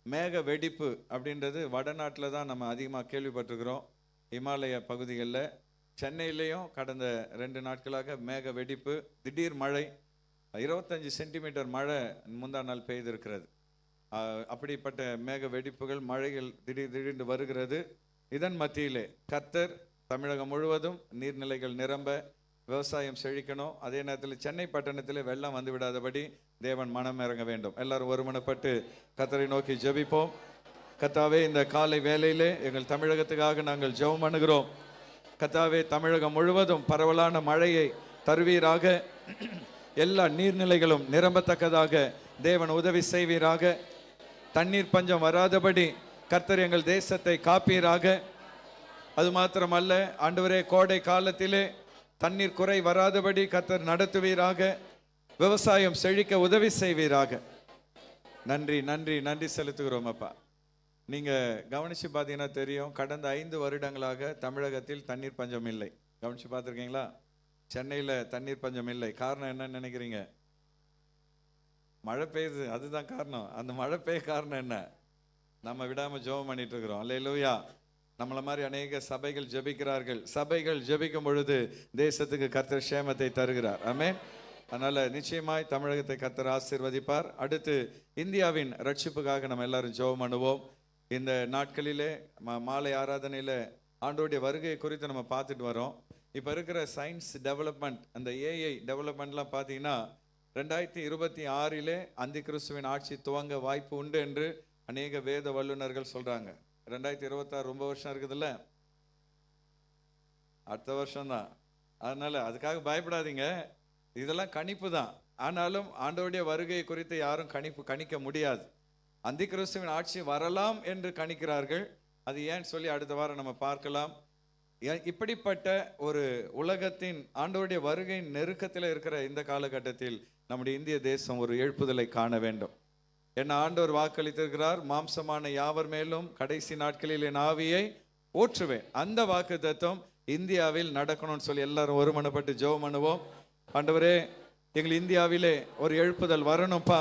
மேக வெடிப்பு அப்படின்றது வடநாட்டில் தான் நம்ம அதிகமாக கேள்விப்பட்டிருக்கிறோம். இமாலய பகுதிகளில், சென்னையிலையும் கடந்த 2 நாட்களாக மேக வெடிப்பு, திடீர் மழை, 25 சென்டிமீட்டர் மழை முந்தா நாள் பெய்திருக்கிறது. அப்படிப்பட்ட மேக வெடிப்புகள், மழைகள் திடீர்னு வருகிறது. இதன் மத்தியிலே கர்த்தர் தமிழகம் முழுவதும் நீர்நிலைகள் நிரம்ப, விவசாயம் செழிக்கணும். அதே நேரத்தில் சென்னை பட்டணத்தில் வெள்ளம் வந்து விடாதபடி தேவன் மனம் இறங்க வேண்டும். எல்லாரும் ஒருமனப்பட்டு கர்த்தரை நோக்கி ஜெபிப்போம். கர்த்தாவே, இந்த காலை வேளையிலே எங்கள் தமிழகத்துக்காக நாங்கள் ஜெபம் பண்ணுகிறோம். கர்த்தாவே, தமிழகம் முழுவதும் பரவலான மழையை தருவீராக. எல்லா நீர்நிலைகளும் நிரம்பத்தக்கதாக தேவன் உதவி செய்வீராக. தண்ணீர் பஞ்சம் வராதபடி கர்த்தர் எங்கள் தேசத்தை காப்பீராக. அது மாத்திரமல்ல ஆண்டவரே, கோடை காலத்திலே தண்ணீர் குறை வராதபடி கர்த்தர் நடத்துவீராக. விவசாயம் செழிக்க உதவி செய்வீராக. நன்றி நன்றி நன்றி செலுத்துகிறோம் அப்பா. நீங்கள் கவனித்து பார்த்தீங்கன்னா தெரியும், கடந்த 5 வருடங்களாக தமிழகத்தில் தண்ணீர் பஞ்சம் இல்லை. கவனித்து பார்த்துருக்கீங்களா? சென்னையில் தண்ணீர் பஞ்சம் இல்லை. காரணம் என்னன்னு நினைக்கிறீங்க? மழை பெய்யுது, அதுதான் காரணம். அந்த மழை பெய்ய காரணம் என்ன? நம்ம விடாமல் ஜெபம் பண்ணிட்டு இருக்கிறோம். அல்லேலூயா. நம்மளை மாதிரி அநேக சபைகள் ஜெபிக்கிறார்கள். சபைகள் ஜெபிக்கும் பொழுது தேசத்துக்கு கர்த்தர் சேமத்தை தருகிறார். ஆமென். அதனால் நிச்சயமாய் தமிழகத்தை கர்த்தர் ஆசீர்வதிப்பார். அடுத்து இந்தியாவின் ரட்சிப்புக்காக நம்ம எல்லாரும் ஜெபம் பண்ணுவோம். இந்த நாட்களிலே மாலை ஆராதனையில் ஆண்டோடைய வருகை குறித்து நம்ம பார்த்துட்டு வரோம். இப்போ இருக்கிற சயின்ஸ் டெவலப்மெண்ட், அந்த ஏஐ டெவலப்மெண்ட்லாம் பார்த்தீங்கன்னா 2026 அந்தி கிறிஸ்துவின் ஆட்சி துவங்க வாய்ப்பு உண்டு என்று அநேக வேத வல்லுநர்கள் சொல்கிறாங்க. 2026 ரொம்ப வருஷம் இருக்குதுல்ல, அடுத்த வருஷம்தான். அதனால் அதுக்காக பயப்படாதீங்க, இதெல்லாம் கணிப்பு தான். ஆனாலும் ஆண்டவருடைய வருகை குறித்து யாரும் கணிக்க முடியாது. அந்தி கிறிஸ்துவின் ஆட்சி வரலாம் என்று கணிக்கிறார்கள். அது ஏன்னு சொல்லி அடுத்த வாரம் நம்ம பார்க்கலாம். இப்படிப்பட்ட ஒரு உலகத்தின் ஆண்டவருடைய வருகையின் நெருக்கத்தில் இருக்கிற இந்த காலகட்டத்தில் நம்முடைய இந்திய தேசம் ஒரு எழுப்புதலை காண வேண்டும். என்ன ஆண்டவர் வாக்களித்திருக்கிறார், மாம்சமான யாவர் மேலும் கடைசி நாட்களில் என் ஆவியை ஊற்றுவேன். அந்த வாக்கு தத்துவம் இந்தியாவில் நடக்கணும்னு சொல்லி எல்லாரும் ஒருமனப்பட்டு ஜெபம் பண்ணுவோம். ஆண்டவரே, எங்கள் இந்தியாவிலே ஒரு எழுப்புதல் வரணும்ப்பா.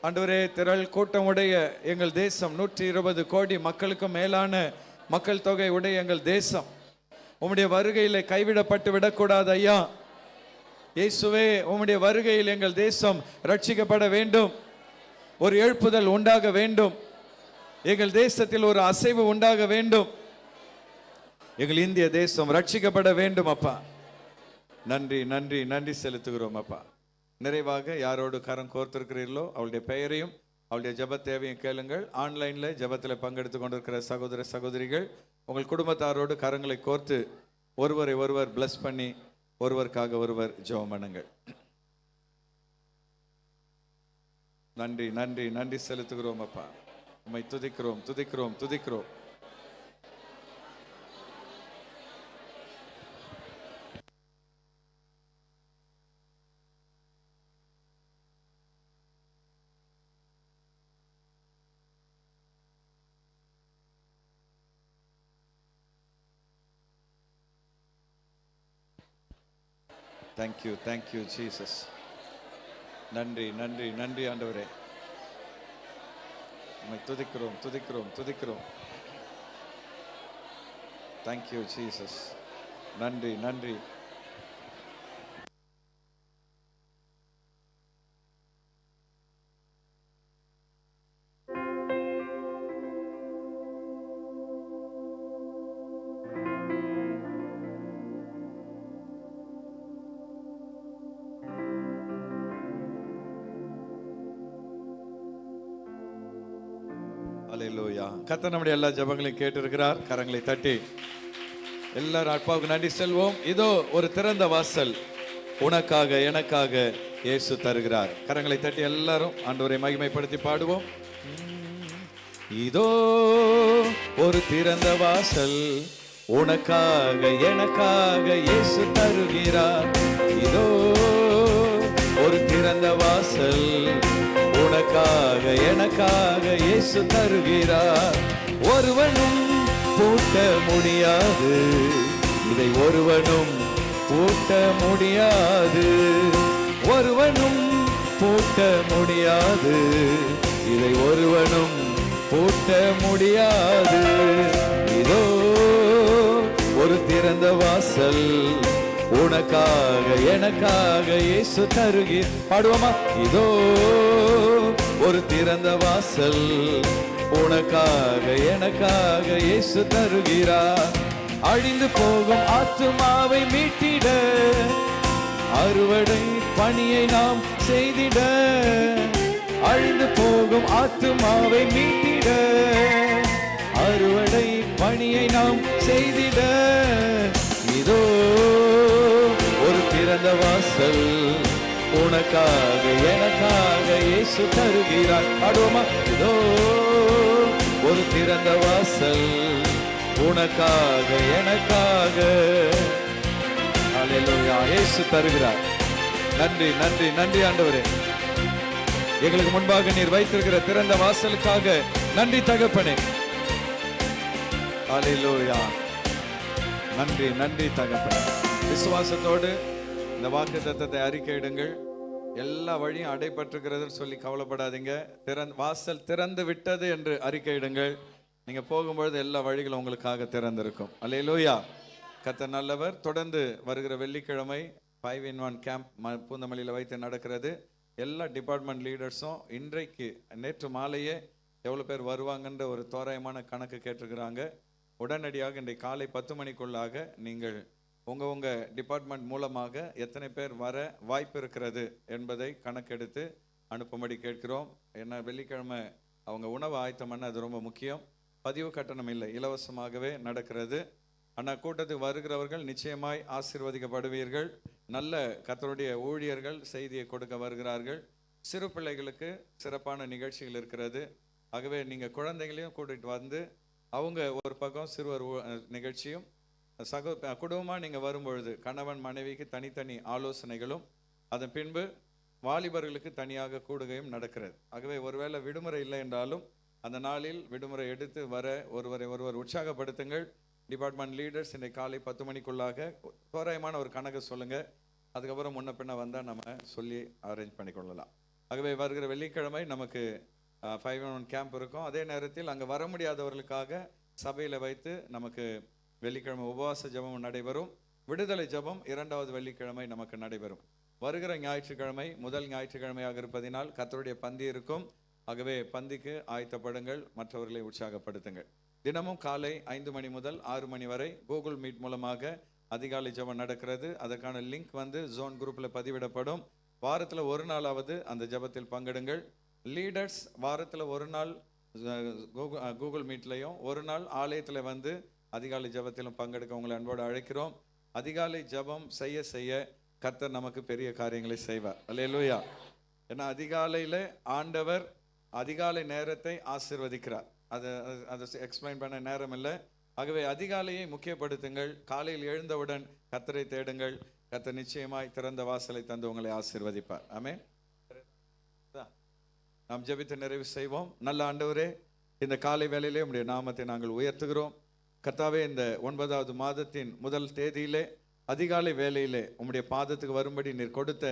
ஆண்டவரே, திரள் கூட்டமுடைய எங்கள் தேசம், 120 கோடி மக்களுக்கும் மேலான மக்கள் தொகை உடைய எங்கள் தேசம் உம்முடைய வருகையிலே கைவிடப்பட்டு விடக்கூடாது ஐயா. இயேசுவே, உம்முடைய வருகையில் எங்கள் தேசம் ரட்சிக்கப்பட வேண்டும். ஒரு எழுப்புதல் உண்டாக வேண்டும். எங்கள் தேசத்தில் ஒரு அசைவு உண்டாக வேண்டும். எங்கள் இந்திய தேசம் ரட்சிக்கப்பட வேண்டும் அப்பா. நன்றி நன்றி நன்றி செலுத்துகிறோம் அப்பா. நிறைவாக யாரோடு கரம் கோர்த்திருக்கிறீர்களோ அவளுடைய பெயரையும் அவளுடைய ஜெப தேவையும் கேளுங்கள். ஆன்லைனில் ஜெபத்தில் பங்கெடுத்து கொண்டிருக்கிற சகோதர சகோதரிகள் உங்கள் குடும்பத்தாரோடு கரங்களை கோர்த்து ஒருவரை ஒருவர் பிளஸ் பண்ணி ஒருவருக்காக ஒருவர் ஜெபம் பண்ணுங்கள். நன்றி நன்றி நன்றி செலுத்துகிறோம் அப்பா. உம்மை துதிக்கிறோம் துதிக்கிறோம் துதிக்கிறோம். Thank you, Jesus. நன்றி நன்றி நன்றி ஆண்டவரே. உம்மை துதிக்கிறோம் துதிக்கிறோம் துதிக்கிறோம். Thank you Jesus. நன்றி நன்றி. அல்லேலூயா. கர்த்தர் நம்முடைய எல்லா ஜெபங்களையும் கேட்டிருக்கிறார். கரங்களை தட்டி எல்லாரும் அப்பாவுக்கு நன்றி செல்வோம். இதோ ஒரு திறந்த வாசல் உனக்காக எனக்காக இயேசு தருகிறார். கரங்களை தட்டி எல்லாரும் ஆண்டவரை மகிமைப்படுத்தி பாடுவோம். இதோ ஒரு திறந்த வாசல் உனக்காக எனக்காக இயேசு தருகிறார். இதோ ஒரு திறந்த வாசல் உனக்காக எனக்காக இயேசு தருகிறார். ஒருவனும் பூட்ட முடியாது, இதை ஒருவனும் பூட்ட முடியாது. ஒருவனும் பூட்ட முடியாது, இதை ஒருவனும் பூட்ட முடியாது. இதோ ஒரு திறந்த வாசல் உனக்காக எனக்காக இயேசு தருகிறார். பாடுவோமா? இதோ ஒரு திறந்த வாசல் உனக்காக எனக்காக இயேசு தருகிறார். அழிந்து போகும் ஆத்துமாவை மீட்டிட அறுவடை பணியை நாம் செய்திட. அழிந்து போகும் ஆத்துமாவை மீட்டிட அறுவடை பணியை நாம் செய்திட. இதோ ஒரு திறந்த வாசல் உனக்காக எனக்காக இயேசு தருகிறார். பாடுவோமா? இதோ ஒரு திறந்த வாசல் உனக்காக எனக்காக. அல்லேலூயா. இயேசு தருகிறார். நன்றி நன்றி நன்றி ஆண்டவரே. எங்களுக்கு முன்பாக நீர் வைத்திருக்கிற திறந்த வாசலுக்காக நன்றி தகப்பனே. அல்லேலூயா. நன்றி நன்றி தகப்பனே. விசுவாசத்தோடு இந்த வாக்குத்தத்தத்தை அறிக்கையிடுங்கள். எல்லா வழியும் அடைபட்டிருக்கிறது சொல்லி கவலைப்படாதீங்க. வாசல் திறந்து விட்டது என்று அறிக்கையிடுங்கள். நீங்க போகும்பொழுது எல்லா வழிகளும் உங்களுக்காக திறந்திருக்கும். அல்லேலூயா. கர்த்தர் நல்லவர். தொடர்ந்து வருகிற வெள்ளிக்கிழமை 5-in-1 கேம்ப் பூந்தமல்லியில் வைத்து நடக்கிறது. எல்லா டிபார்ட்மெண்ட் லீடர்ஸும் இன்றைக்கு நேற்று மாலையே எவ்வளோ பேர் வருவாங்கன்ற ஒரு தோராயமான கணக்கு கேட்டிருக்கிறாங்க. உடனடியாக இன்றைக்கு காலை 10 மணிக்குள்ளாக நீங்கள் உங்கள் டிபார்ட்மெண்ட் மூலமாக எத்தனை பேர் வர வாய்ப்பு இருக்கிறது என்பதை கணக்கெடுத்து அனுப்பும்படி கேட்கிறோம். ஏன்னா வெள்ளிக்கிழமை அவங்க உணவு ஆயத்தம் பண்ண அது ரொம்ப முக்கியம். பதிவு கட்டணம் இல்லை, இலவசமாகவே நடக்கிறது. ஆனால் கூட்டத்துக்கு வருகிறவர்கள் நிச்சயமாய் ஆசீர்வதிக்கப்படுவீர்கள். நல்ல கர்த்தருடைய ஊழியர்கள் செய்தியை கொடுக்க வருகிறார்கள். சிறு பிள்ளைகளுக்கு சிறப்பான நிகழ்ச்சிகள் இருக்கிறது. ஆகவே நீங்கள் குழந்தைகளையும் கூட்டிகிட்டு வந்து அவங்க ஒரு பக்கம் சிறுவர் நிகழ்ச்சியும் குடும்பமாக நீங்கள் வரும்பொழுது கணவன் மனைவிக்கு தனித்தனி ஆலோசனைகளும் அதன் பின்பு வாலிபர்களுக்கு தனியாக கூடுகையும் நடக்கிறது. ஆகவே ஒருவேளை விடுமுறை இல்லை என்றாலும் அந்த நாளில் விடுமுறை எடுத்து வர ஒருவர் உற்சாகப்படுத்துங்கள். டிபார்ட்மெண்ட் லீடர்ஸ் இன்றைக்கு காலை 10 மணிக்குள்ளாக தோராயமான ஒரு கணக்கு சொல்லுங்கள். அதுக்கப்புறம் முன்ன பின்ன வந்தால் நம்ம சொல்லி அரேஞ்ச் பண்ணிக்கொள்ளலாம். ஆகவே வருகிற வெள்ளிக்கிழமை நமக்கு 5-in-1 கேம்ப் இருக்கும். அதே நேரத்தில் அங்கே வர முடியாதவர்களுக்காக சபையில் வைத்து நமக்கு வெள்ளிக்கிழமை உபவாச ஜெபம் நடைபெறும். விடுதலை ஜெபம் 2வது வெள்ளிக்கிழமை நமக்கு நடைபெறும். வருகிற ஞாயிற்றுக்கிழமை முதல் ஞாயிற்றுக்கிழமையாக இருப்பதினால் கர்த்தருடைய பந்தி இருக்கும். ஆகவே பந்திக்கு ஆயத்தப்படுங்கள், மற்றவர்களை உற்சாகப்படுத்துங்கள். தினமும் காலை 5 மணி முதல் 6 மணி வரை கூகுள் மீட் மூலமாக அதிகாலை ஜெபம் நடக்கிறது. அதற்கான லிங்க் ஜோன் குரூப்பில் பதிவிடப்படும். வாரத்தில் ஒரு நாளாவது அந்த ஜெபத்தில் பங்கெடுங்கள். லீடர்ஸ் வாரத்தில் ஒரு நாள் கூகுள் மீட்லையும் ஒரு நாள் ஆலயத்தில் வந்து அதிகாலை ஜெபத்திலும் பங்கெடுக்க உங்களை அன்போடு அழைக்கிறோம். அதிகாலை ஜெபம் செய்ய செய்ய கர்த்தர் நமக்கு பெரிய காரியங்களை செய்வார். அல்லேலூயா. ஏன்னா அதிகாலையில் ஆண்டவர் அதிகாலை நேரத்தை ஆசீர்வதிக்கிறார். அதை எக்ஸ்பிளைன் பண்ண நேரம் இல்லை. ஆகவே அதிகாலையை முக்கியப்படுத்துங்கள். காலையில் எழுந்தவுடன் கர்த்தரை தேடுங்கள். கர்த்தர் நிச்சயமாய் திறந்த வாசலை தந்து உங்களை ஆசீர்வதிப்பார். ஆமென். நாம் ஜெபித்து நிறைவு செய்வோம். நல்ல ஆண்டவரே, இந்த காலை வேளையிலே உம்முடைய நாமத்தை நாங்கள் உயர்த்துகிறோம். கர்த்தாவே, இந்த 9வது மாதத்தின் முதல் தேதியிலே அதிகாலை வேளையிலே உம்முடைய பாதத்துக்கு வரும்படி நீர் கொடுத்த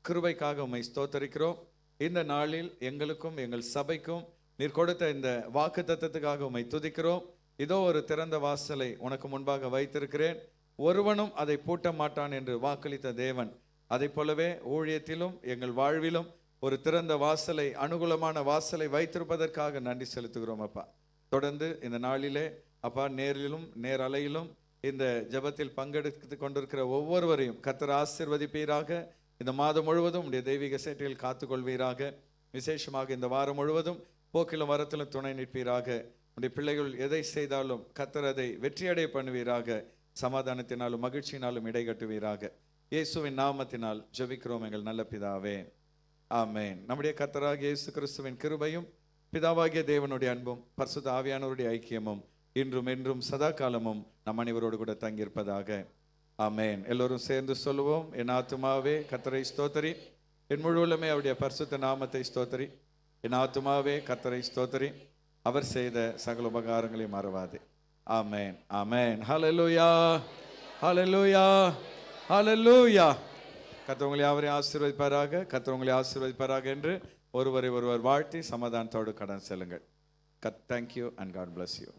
கிருபைக்காக உம்மை ஸ்தோத்தரிக்கிறோம். இந்த நாளில் எங்களுக்கும் எங்கள் சபைக்கும் நீர் கொடுத்த இந்த வாக்கு தத்தத்துக்காக உம்மை துதிக்கிறோம். இதோ ஒரு திறந்த வாசலை உனக்கு முன்பாக வைத்திருக்கிறேன், ஒருவனும் அதை பூட்ட மாட்டான் என்று வாக்களித்த தேவன், அதை போலவே ஊழியத்திலும் எங்கள் வாழ்விலும் ஒரு திறந்த வாசலை, அனுகூலமான வாசலை வைத்திருப்பதற்காக நன்றி செலுத்துகிறோம் அப்பா. தொடர்ந்து இந்த நாளிலே அப்பா நேரிலும் நேரலையிலும் இந்த ஜெபத்தில் பங்கெடுத்து கொண்டிருக்கிற ஒவ்வொருவரையும் கர்த்தர் ஆசீர்வதிப்பீராக. இந்த மாதம் முழுவதும் உடைய தெய்வீக சேட்டையில் காத்துக்கொள்வீராக. விசேஷமாக இந்த வாரம் முழுவதும் போக்கிலும் வரத்திலும் துணை நிற்பீராக. உடைய பிள்ளைகள் எதை செய்தாலும் கர்த்தர் அதை வெற்றியடைய பண்ணுவீராக. சமாதானத்தினாலும் மகிழ்ச்சியினாலும் இடைகட்டுவீராக. இயேசுவின் நாமத்தினால் ஜெபிக்கிறோம் எங்கள் நல்ல பிதாவே, ஆமென். நம்முடைய கர்த்தராகிய இயேசு கிறிஸ்துவின் கிருபையும் பிதாவாகிய தேவனுடைய அன்பும் பரிசுத்த ஆவியானவருடைய ஐக்கியமும் இன்றும் என்றும் சதா காலமும் நம் அனைவரோடு கூட தங்கியிருப்பதாக, ஆமென். எல்லோரும் சேர்ந்து சொல்லுவோம். என் ஆத்துமாவே கர்த்தரை ஸ்தோத்தரி, என் முழு உள்ளமே அவருடைய பரிசுத்த நாமத்தை ஸ்தோத்தரி. என் ஆத்துமாவே கர்த்தரை ஸ்தோத்தரி, அவர் செய்த சகல உபகாரங்களை மறவாது. ஆமென், ஆமென். ஹல்லேலூயா, ஹல்லேலூயா, ஹல்லேலூயா. கர்த்தர் உங்களை யாவரையும் ஆசீர்வதிப்பாராக, கர்த்தர் உங்களை ஆசீர்வதிப்பாராக என்று ஒருவரை ஒருவர் வாழ்த்தி சமாதானத்தோடு கடன் செல்லுங்கள். Thank you and God bless you.